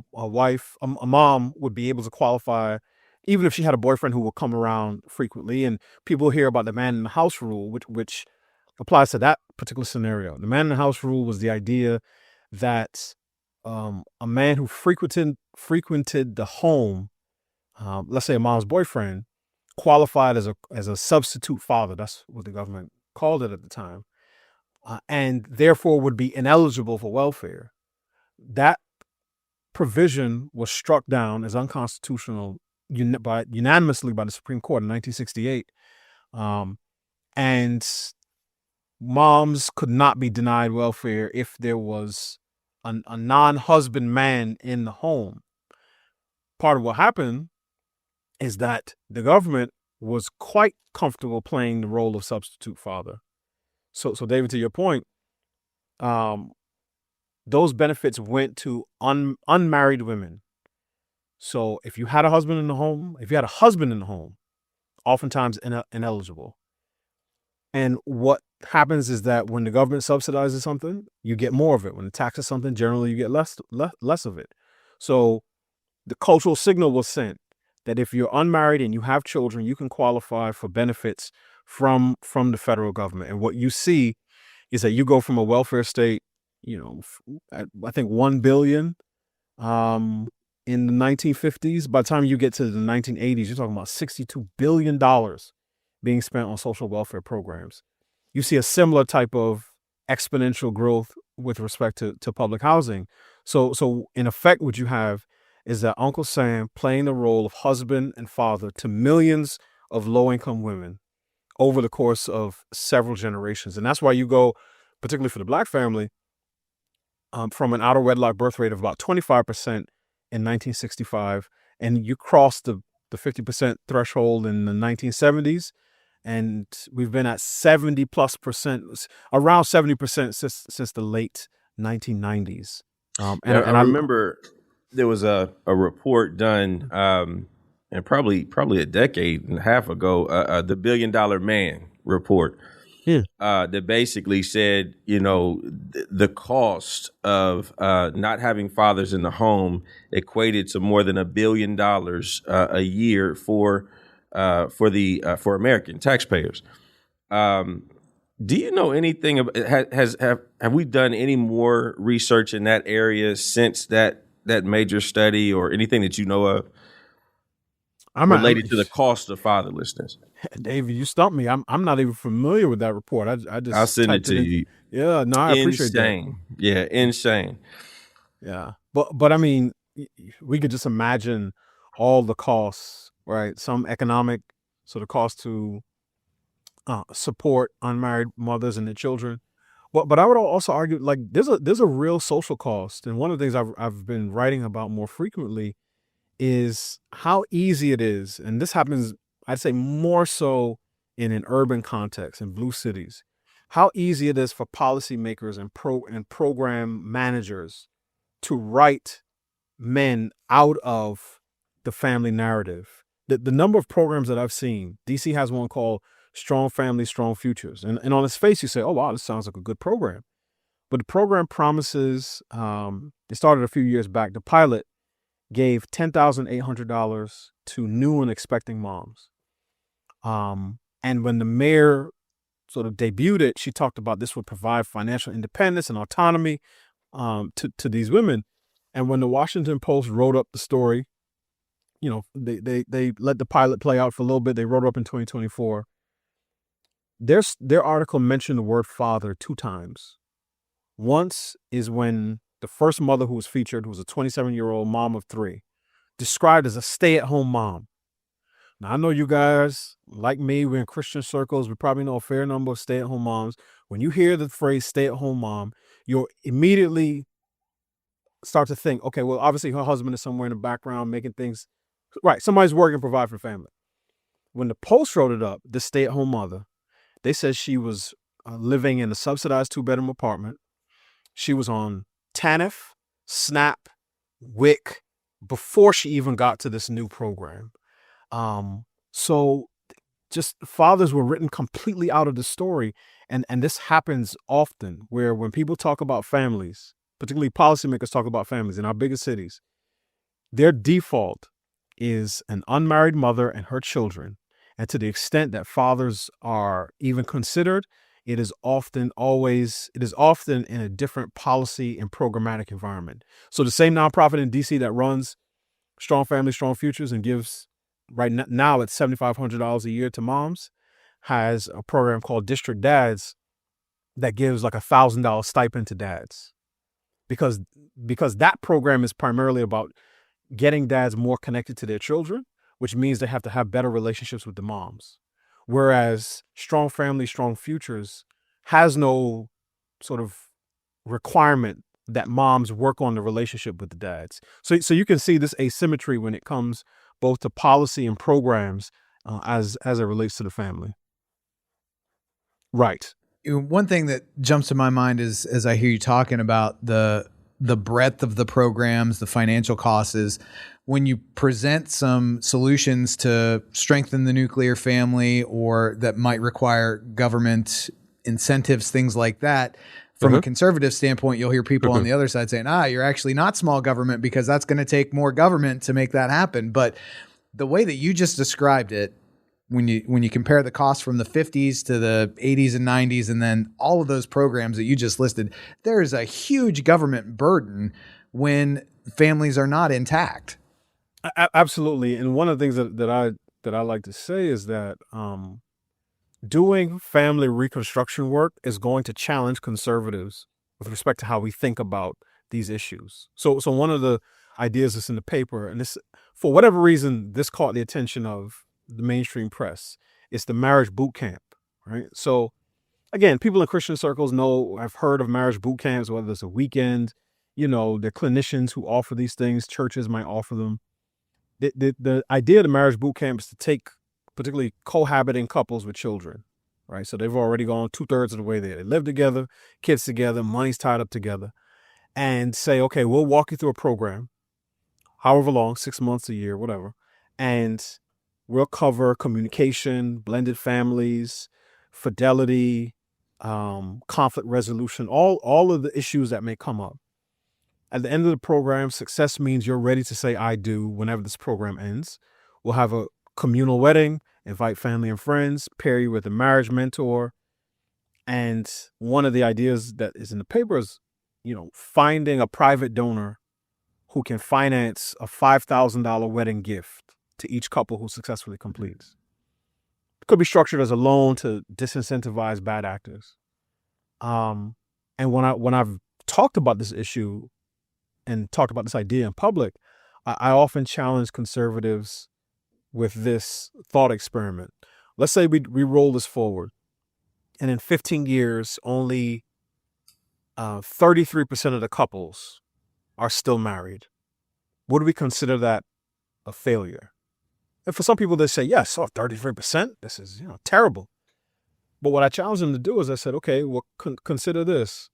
mom would be able to qualify even if she had a boyfriend who would come around frequently. And people hear about the man in the house rule, which applies to that particular scenario. The man in the house rule was the idea that a man who frequented the home, let's say a mom's boyfriend, qualified as a substitute father. That's what the government called it at the time. And therefore would be ineligible for welfare. That provision was struck down as unconstitutional unanimously by the Supreme Court in 1968. And moms could not be denied welfare if there was a non-husband man in the home. Part of what happened is that the government was quite comfortable playing the role of substitute father. So David, to your point, those benefits went to unmarried women. So if you had a husband in the home, oftentimes ineligible. And what happens is that when the government subsidizes something, you get more of it. When it taxes something, generally you get less of it. So the cultural signal was sent that if you're unmarried and you have children, you can qualify for benefits from the federal government. And what you see is that you go from a welfare state, I think 1 billion in the 1950s. By the time you get to the 1980s, you're talking about $62 billion being spent on social welfare programs. You see a similar type of exponential growth with respect to public housing. So in effect, what you have is that Uncle Sam playing the role of husband and father to millions of low-income women over the course of several generations. And that's why you go, particularly for the Black family, from an out of wedlock birth rate of about 25% in 1965, and you cross the 50% threshold in the 1970s, and we've been at 70+%, around 70% since the late 1990s. I remember there was a report done, and probably a decade and a half ago, the $1 Billion Man report. Yeah. That basically said, the cost of not having fathers in the home equated to more than $1 billion a year for American taxpayers. Do you know anything about? Have we done any more research in that area since that major study, or anything that you know of related to the cost of fatherlessness? David, you stumped me. I'm not even familiar with that report. I just I'll send it to you. Yeah, no, I appreciate that. Yeah, insane. Yeah, but I mean, we could just imagine all the costs, right? Some economic sort of cost to support unmarried mothers and their children. But I would also argue, like, there's a real social cost, and one of the things I've been writing about more frequently is how easy it is, and this happens, I'd say, more so in an urban context, in blue cities, how easy it is for policymakers and program managers to write men out of the family narrative. The number of programs that I've seen, DC has one called Strong Families, Strong Futures. And on its face, you say, oh, wow, this sounds like a good program. But the program promises, it started a few years back. The pilot gave $10,800 to new and expecting moms. And when the mayor sort of debuted it, she talked about this would provide financial independence and autonomy to these women. And when the Washington Post wrote up the story, they let the pilot play out for a little bit. They wrote it up in 2024. Their article mentioned the word father 2 times. Once is when the first mother who was featured, who was a 27-year-old mom of 3, described as a stay-at-home mom. Now, I know you guys, like me, we're in Christian circles. We probably know a fair number of stay-at-home moms. When you hear the phrase stay-at-home mom, you'll immediately start to think, okay, well, obviously her husband is somewhere in the background making things right. Somebody's working to provide for the family. When the Post wrote it up, the stay-at-home mother, they said she was living in a subsidized 2-bedroom apartment. She was on TANF, SNAP, WIC before she even got to this new program. So just fathers were written completely out of the story. And this happens often, where when people talk about families, particularly policymakers talk about families in our biggest cities, their default is an unmarried mother and her children. And to the extent that fathers are even considered, it is often in a different policy and programmatic environment. So the same nonprofit in DC that runs Strong Families, Strong Futures and gives right now it's $7,500 a year to moms, has a program called District Dads that gives like $1,000 stipend to dads, because that program is primarily about getting dads more connected to their children, which means they have to have better relationships with the moms. Whereas Strong Families, Strong Futures has no sort of requirement that moms work on the relationship with the dads. So you can see this asymmetry when it comes both to policy and programs as it relates to the family. Right. One thing that jumps to my mind is, as I hear you talking about the breadth of the programs, the financial costs, is when you present some solutions to strengthen the nuclear family or that might require government incentives, things like that. From a conservative standpoint, you'll hear people on the other side saying, you're actually not small government because that's going to take more government to make that happen. But the way that you just described it, when you compare the costs from the 50s to the 80s and 90s, and then all of those programs that you just listed, there is a huge government burden when families are not intact. Absolutely. And one of the things that I like to say is that doing family reconstruction work is going to challenge conservatives with respect to how we think about these issues. So one of the ideas that's in the paper, and this, for whatever reason, this caught the attention of the mainstream press. It's the marriage boot camp, right? So again, people in Christian circles I've heard of marriage boot camps, whether it's a weekend, they're clinicians who offer these things. Churches might offer them. The idea of the marriage boot camp is to take particularly cohabiting couples with children, right? So they've already gone 2/3 of the way there. They live together, kids together, money's tied up together, and say, okay, we'll walk you through a program, however long, 6 months, a year, whatever, and we'll cover communication, blended families, fidelity, conflict resolution, all of the issues that may come up. At the end of the program, success means you're ready to say I do whenever this program ends. We'll have a communal wedding, invite family and friends, pair you with a marriage mentor. And one of the ideas that is in the paper is, finding a private donor who can finance a $5,000 wedding gift to each couple who successfully completes. It could be structured as a loan to disincentivize bad actors. And when I've talked about this issue and talked about this idea in public, I often challenge conservatives with this thought experiment. Let's say we roll this forward, and in 15 years, only 33% of the couples are still married. Would we consider that a failure? And for some people, they say, yes, 33%, this is terrible. But what I challenge them to do is I said, okay, well, consider this.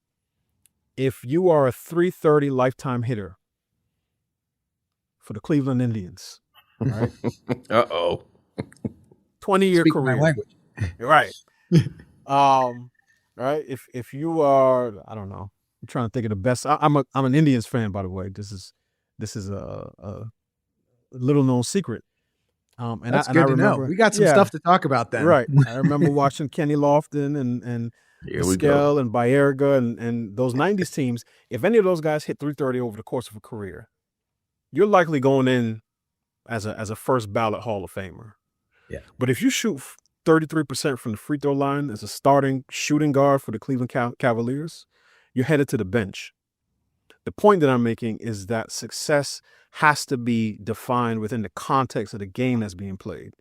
If you are a .330 lifetime hitter for the Cleveland Indians, right? 20-year Speak career. my language. Right. Right. If you are, I don't know, I'm trying to think of the best. I'm an Indians fan, by the way. This is a little known secret. That's good to know. We got some stuff to talk about then. Right. I remember watching Kenny Lofton and Pascal and Baerga and those 90s teams. If any of those guys hit .330 over the course of a career, you're likely going in as a first ballot Hall of Famer. Yeah. But if you shoot 33% from the free throw line as a starting shooting guard for the Cleveland Cavaliers, you're headed to the bench. The point that I'm making is that success has to be defined within the context of the game that's being played.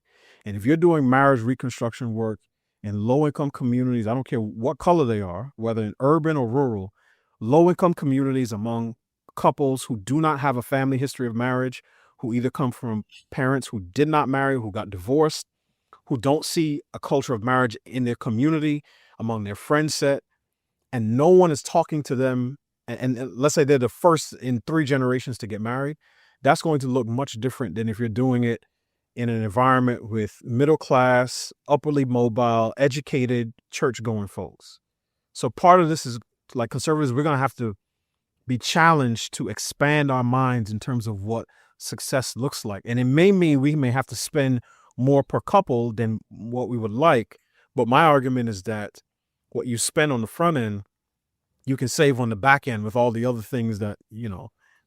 And if you're doing marriage reconstruction work in low-income communities, I don't care what color they are, whether in urban or rural, low-income communities among couples who do not have a family history of marriage, who either come from parents who did not marry, who got divorced, who don't see a culture of marriage in their community, among their friend set, and no one is talking to them, and let's say they're the first in 3 generations to get married, that's going to look much different than if you're doing it in an environment with middle class, upwardly mobile, educated, church-going folks. So part of this is, like conservatives, we're going to have to be challenged to expand our minds in terms of what success looks like. And it may mean we may have to spend more per couple than what we would like. But my argument is that what you spend on the front end, you can save on the back end with all the other things that,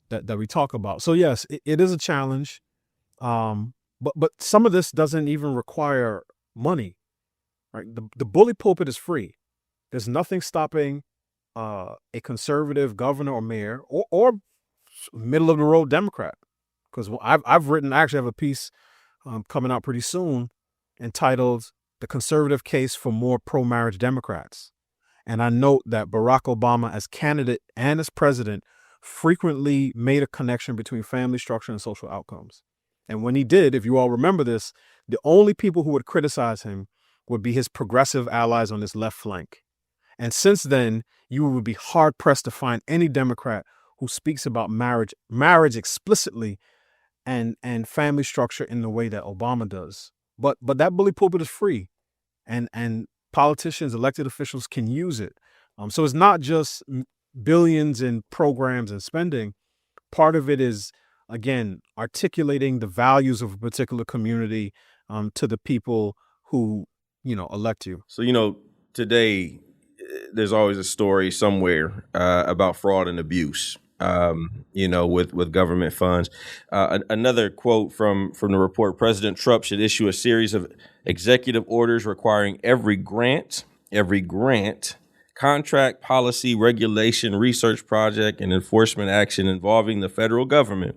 that we talk about. So yes, it is a challenge. But some of this doesn't even require money, right? The bully pulpit is free. There's nothing stopping a conservative governor or mayor or middle of the road Democrat. Because I've written, I actually have a piece coming out pretty soon entitled "The Conservative Case for More Pro-Marriage Democrats." And I note that Barack Obama, as candidate and as president, frequently made a connection between family structure and social outcomes. And when he did, if you all remember this, the only people who would criticize him would be his progressive allies on his left flank. And since then, you would be hard pressed to find any Democrat who speaks about marriage explicitly and family structure in the way that Obama does. But that bully pulpit is free, and politicians, elected officials can use it. So it's not just billions in programs and spending. Part of it is, again, articulating the values of a particular community to the people who, elect you. So, today there's always a story somewhere about fraud and abuse, with government funds. Another quote from the report: President Trump should issue a series of executive orders requiring every grant, contract, policy, regulation, research project, and enforcement action involving the federal government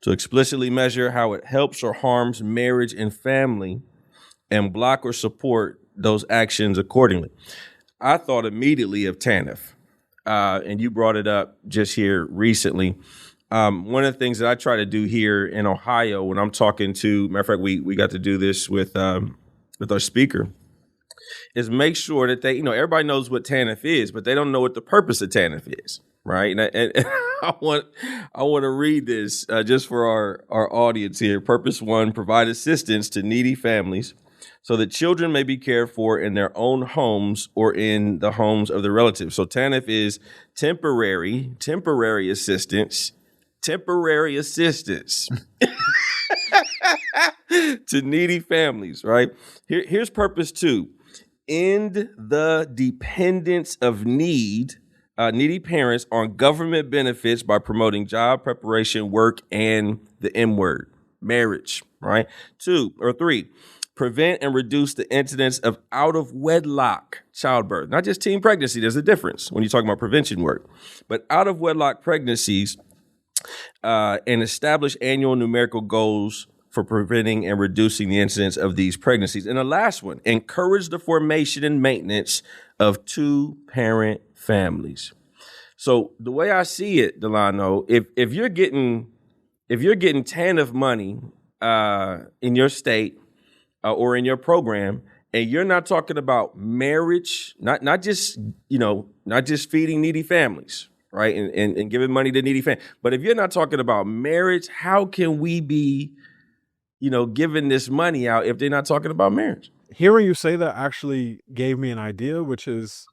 to explicitly measure how it helps or harms marriage and family and block or support those actions accordingly. I thought immediately of TANF, and you brought it up just here recently. One of the things that I try to do here in Ohio when I'm talking to, matter of fact, we got to do this with our speaker, is make sure that they, everybody knows what TANF is, but they don't know what the purpose of TANF is, right? And I want to read this just for our audience here. Purpose 1, provide assistance to needy families so that children may be cared for in their own homes or in the homes of their relatives. So TANF is temporary assistance to needy families, right? Here's purpose 2. End the dependence of needy parents on government benefits by promoting job preparation, work, and the M word, marriage, right? 3, prevent and reduce the incidence of out-of-wedlock childbirth. Not just teen pregnancy, there's a difference when you're talking about prevention work. But out-of-wedlock pregnancies and establish annual numerical goals for preventing and reducing the incidence of these pregnancies. And the last one, encourage the formation and maintenance of 2-parent families. So the way I see it, Delano, if you're getting TANF money in your state or in your program, and you're not talking about marriage, not just feeding needy families, right, and giving money to needy families, but if you're not talking about marriage, how can we be giving this money out if they're not talking about marriage? Hearing you say that actually gave me an idea, which is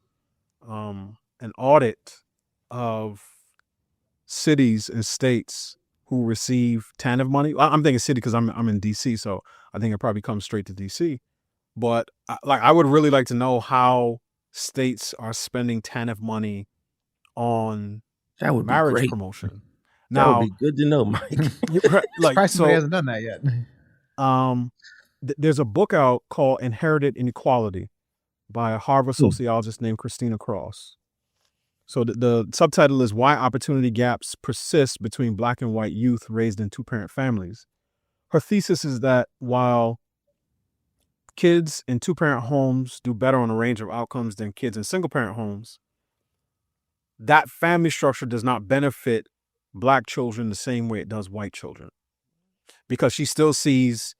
an audit of cities and states who receive TANF money. I'm thinking city because I'm in DC, so I think it probably comes straight to DC. But I would really like to know how states are spending TANF money on That would be marriage great. promotion. That Now, would be good to know, Mike. Surprised somebody hasn't done that yet. there's a book out called Inherited Inequality by a Harvard sociologist named Christina Cross. So the subtitle is Why Opportunity Gaps Persist Between Black and White Youth Raised in 2-Parent Families. Her thesis is that while kids in 2-parent homes do better on a range of outcomes than kids in single-parent homes, that family structure does not benefit Black children the same way it does white children, because she still sees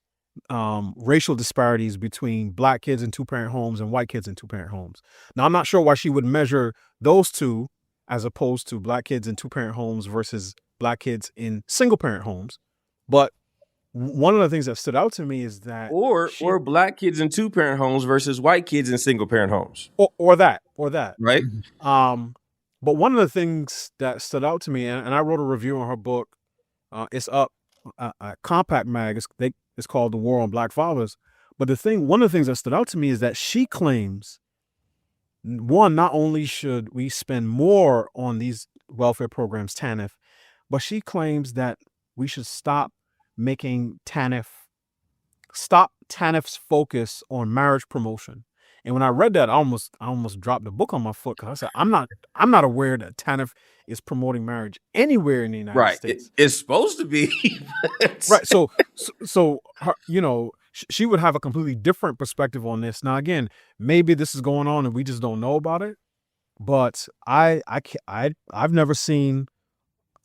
racial disparities between Black kids in 2-parent homes and white kids in 2-parent homes. Now, I'm not sure why she would measure those two as opposed to Black kids in 2-parent homes versus Black kids in single-parent homes. But one of the things that stood out to me is that or Black kids in 2-parent homes versus white kids in single-parent homes. or that. Right? But one of the things that stood out to me, and I wrote a review on her book, it's up at Compact Mag. It's called The War on Black Fathers. But one of the things that stood out to me is that she claims, one, not only should we spend more on these welfare programs, TANF, but she claims that we should stop TANF's focus on marriage promotion. And when I read that, I almost dropped the book on my foot, because I said, I'm not aware that TANF is promoting marriage anywhere in the United States. It's supposed to be. Right. So her, she would have a completely different perspective on this. Now, again, maybe this is going on and we just don't know about it. But I've never seen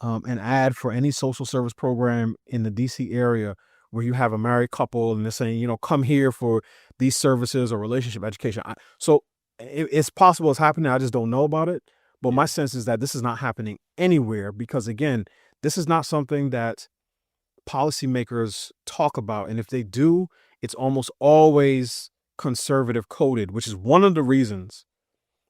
an ad for any social service program in the DC area where you have a married couple and they're saying, come here for these services or relationship education. So it's possible it's happening. I just don't know about it. But my sense is that this is not happening anywhere because, again, this is not something that policymakers talk about. And if they do, it's almost always conservative coded, which is one of the reasons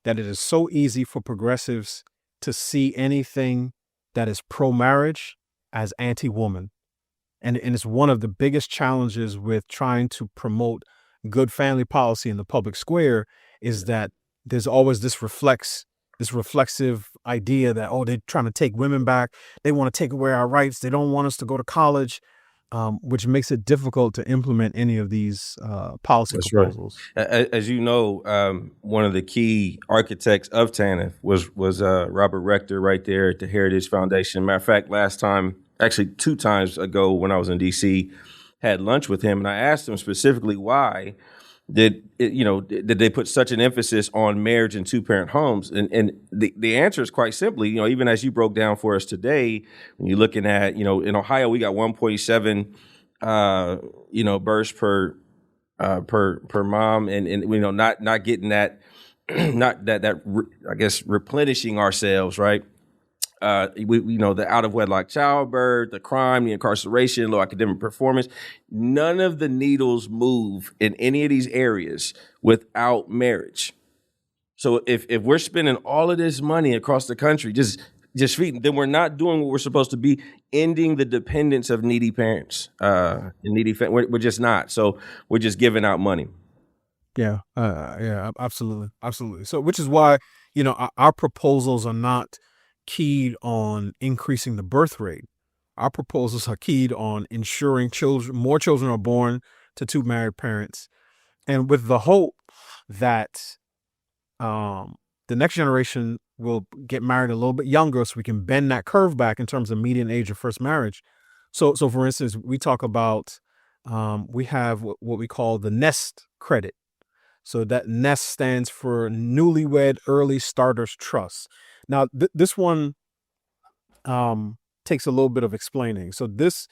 that it is so easy for progressives to see anything that is pro-marriage as anti-woman. And it's one of the biggest challenges with trying to promote good family policy in the public square is that there's always this reflexive idea that, they're trying to take women back. They want to take away our rights. They don't want us to go to college, which makes it difficult to implement any of these policy That's proposals. Right. As you know, one of the key architects of TANF was Robert Rector right there at the Heritage Foundation. Matter of fact, last time, actually 2 times ago when I was in D.C., had lunch with him, and I asked him specifically why did they put such an emphasis on marriage and 2-parent homes? And the answer is quite simply, even as you broke down for us today, when you're looking at, in Ohio, we got 1.7, births per mom, and not getting that, I guess, replenishing ourselves, right? The out of wedlock childbirth, the crime, the incarceration, low academic performance. None of the needles move in any of these areas without marriage. So if we're spending all of this money across the country, just feeding, then we're not doing what we're supposed to be, ending the dependence of needy parents, and needy families. We're just not. So we're just giving out money. Yeah, absolutely. So, which is why, our proposals are not keyed on increasing the birth rate. Our proposals are keyed on ensuring more children are born to 2 married parents, and with the hope that the next generation will get married a little bit younger, so we can bend that curve back in terms of median age of first marriage. So for instance, we talk about we have what we call the NEST credit. So that NEST stands for Newlywed Early Starters Trust. Now, this one takes a little bit of explaining. So this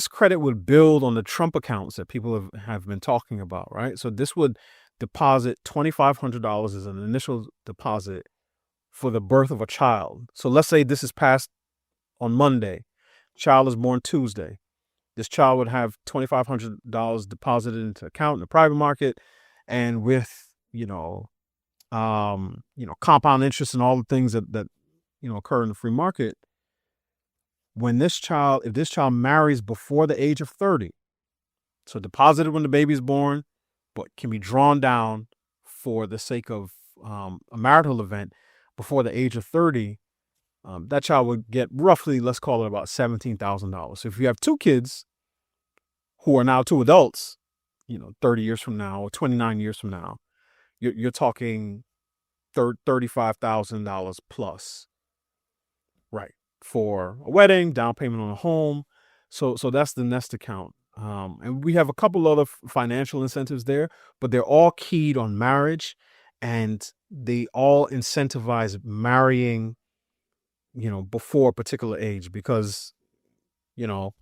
credit would build on the Trump accounts that people have been talking about, right? So this would deposit $2,500 as an initial deposit for the birth of a child. So let's say this is passed on Monday. Child is born Tuesday. This child would have $2,500 deposited into account in the private market, and with compound interest and all the things that occur in the free market. If this child marries before the age of 30, so deposited when the baby is born, but can be drawn down for the sake of a marital event before the age of 30, that child would get roughly, let's call it about $17,000. So if you have 2 kids who are now 2 adults, 30 years from now or 29 years from now, you're talking $35,000 plus, right, for a wedding, down payment on a home. So that's the NEST account. And we have a couple other financial incentives there, but they're all keyed on marriage, and they all incentivize marrying, before a particular age, because, you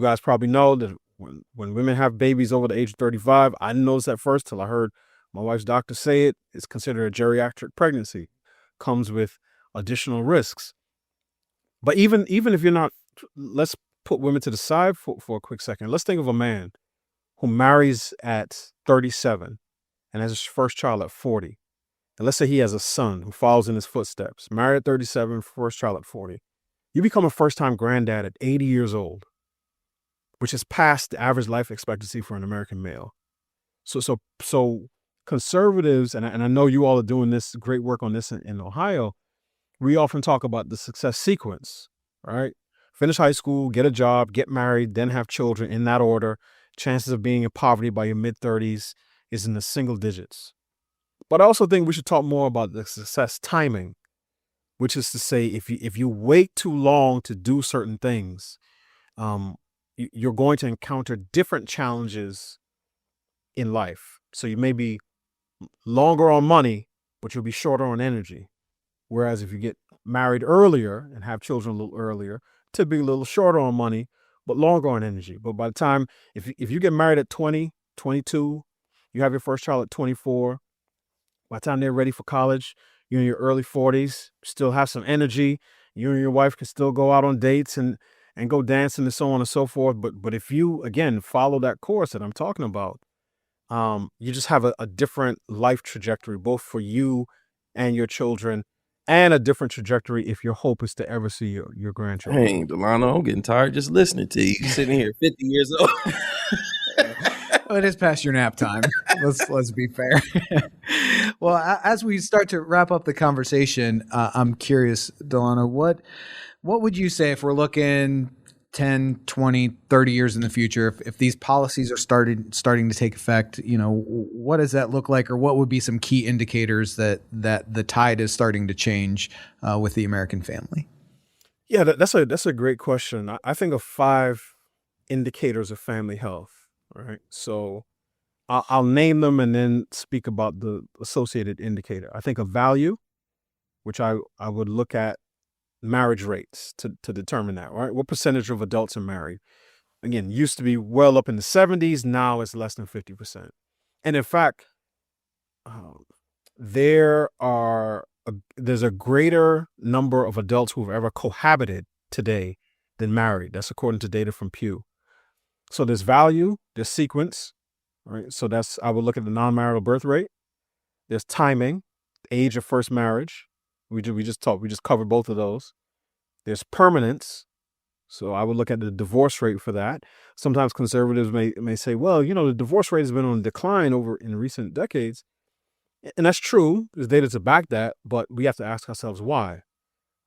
guys probably know that when women have babies over the age of 35, I didn't notice that first till I heard my wife's doctor say it. It's considered a geriatric pregnancy, comes with additional risks. But even if you're not, let's put women to the side for a quick second. Let's think of a man who marries at 37 and has his first child at 40. And let's say he has a son who follows in his footsteps, married at 37, first child at 40. You become a first-time granddad at 80 years old, which is past the average life expectancy for an American male. So conservatives, and I know you all are doing this great work on this in Ohio, we often talk about the success sequence, right? Finish high school, get a job, get married, then have children in that order. Chances of being in poverty by your mid-30s is in the single digits. But I also think we should talk more about the success timing, which is to say, if you wait too long to do certain things, you're going to encounter different challenges in life. So you may be longer on money, but you'll be shorter on energy. Whereas if you get married earlier and have children a little earlier, typically a little shorter on money, but longer on energy. But by the time, if you get married at 20, 22, you have your first child at 24, by the time they're ready for college, you're in your early 40s, still have some energy. You and your wife can still go out on dates and go dancing and so on and so forth. But if you, again, follow that course that I'm talking about, you just have a different life trajectory, both for you and your children, and a different trajectory if your hope is to ever see your grandchildren. Dang, Delano, I'm getting tired just listening to you. Sitting here 50 years old. Well, it is past your nap time. Let's be fair. Well, as we start to wrap up the conversation, I'm curious, Delano, what would you say if we're looking 10, 20, 30 years in the future, if these policies are starting to take effect, what does that look like, or what would be some key indicators that the tide is starting to change with the American family? Yeah, that's a great question. I think of 5 indicators of family health. All right. So I'll name them and then speak about the associated indicator. I think of value, which I would look at marriage rates to determine that, right? What percentage of adults are married? Again, used to be well up in the 70s. Now it's less than 50%. And in fact, there's a greater number of adults who've ever cohabited today than married. That's according to data from Pew. So there's value, there's sequence, right? So I would look at the non-marital birth rate. There's timing, age of first marriage. We just covered both of those. There's permanence. So I would look at the divorce rate for that. Sometimes conservatives may say, well, the divorce rate has been on decline in recent decades. And that's true. There's data to back that, but we have to ask ourselves why.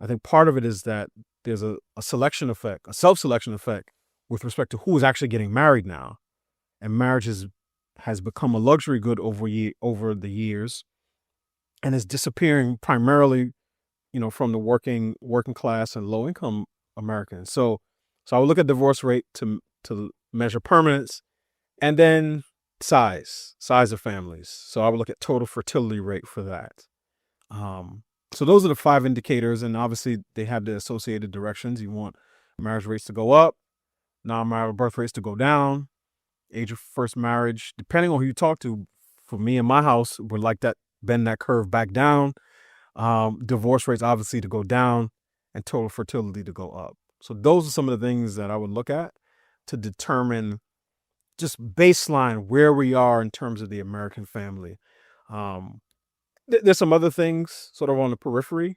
I think part of it is that there's a selection effect, a self-selection effect with respect to who is actually getting married now. And marriage has become a luxury good over the years and is disappearing primarily, from the working class and low income Americans. So I would look at divorce rate to measure permanence, and then size of families. So I would look at total fertility rate for that. So those are the 5 indicators, and obviously they have the associated directions. You want marriage rates to go up, non-marital birth rates to go down, age of first marriage, depending on who you talk to. For me in my house, would like that, bend that curve back down. Divorce rates obviously to go down, and total fertility to go up. So those are some of the things that I would look at to determine just baseline where we are in terms of the American family. There's some other things sort of on the periphery,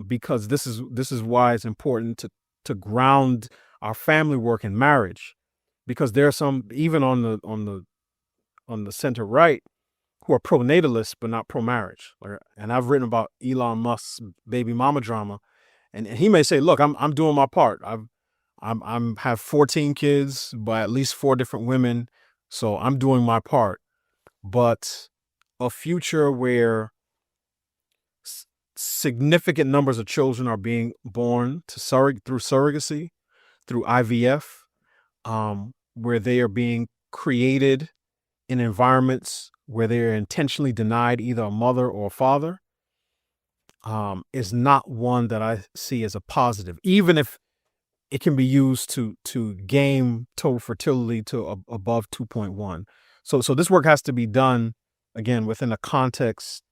because this is why it's important to ground our family work in marriage, because there are some even on the center right who are pro-natalists but not pro-marriage. And I've written about Elon Musk's baby mama drama, and he may say, look, I'm doing my part. I'm have 14 kids by at least 4 different women, so I'm doing my part. But a future where significant numbers of children are being born through surrogacy, through IVF, where they are being created in environments where they are intentionally denied either a mother or a father, is not one that I see as a positive, even if it can be used to game total fertility to above 2.1. So this work has to be done, again, within the context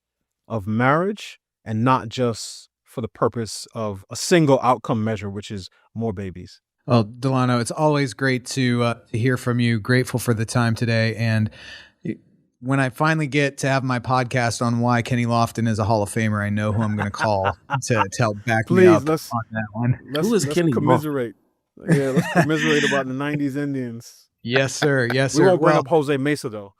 of marriage and not just for the purpose of a single outcome measure, which is more babies. Well, Delano, it's always great to hear from you. Grateful for the time today. And when I finally get to have my podcast on why Kenny Lofton is a Hall of Famer, I know who I'm going to call to help back me up on that one. Let's commiserate. Yeah, let's commiserate about the 90s Indians. Yes, sir. Yes, sir. We won't bring up Jose Mesa, though.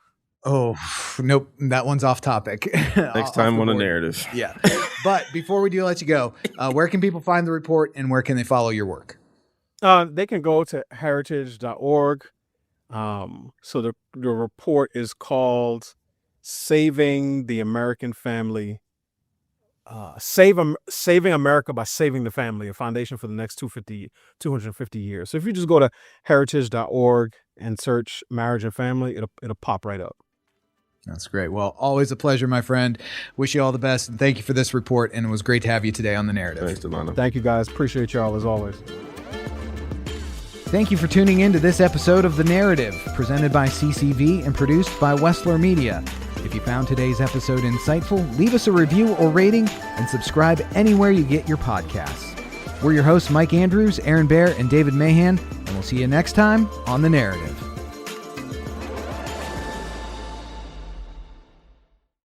Oh, nope. That one's off topic. Next time on a narrative. Yeah. But before we do let you go, where can people find the report and where can they follow your work? They can go to heritage.org. So the report is called Saving the American Family, Saving America by Saving the Family, a foundation for the next 250 years. So if you just go to heritage.org and search marriage and family, it'll pop right up. That's great. Well, always a pleasure, my friend. Wish you all the best, and thank you for this report, and it was great to have you today on The Narrative. Thanks, Delano. Thank you, guys. Appreciate y'all as always. Thank you for tuning in to this episode of The Narrative, presented by CCV and produced by Westler Media. If you found today's episode insightful, leave us a review or rating and subscribe anywhere you get your podcasts. We're your hosts, Mike Andrews, Aaron Baer, and David Mahan, and we'll see you next time on The Narrative.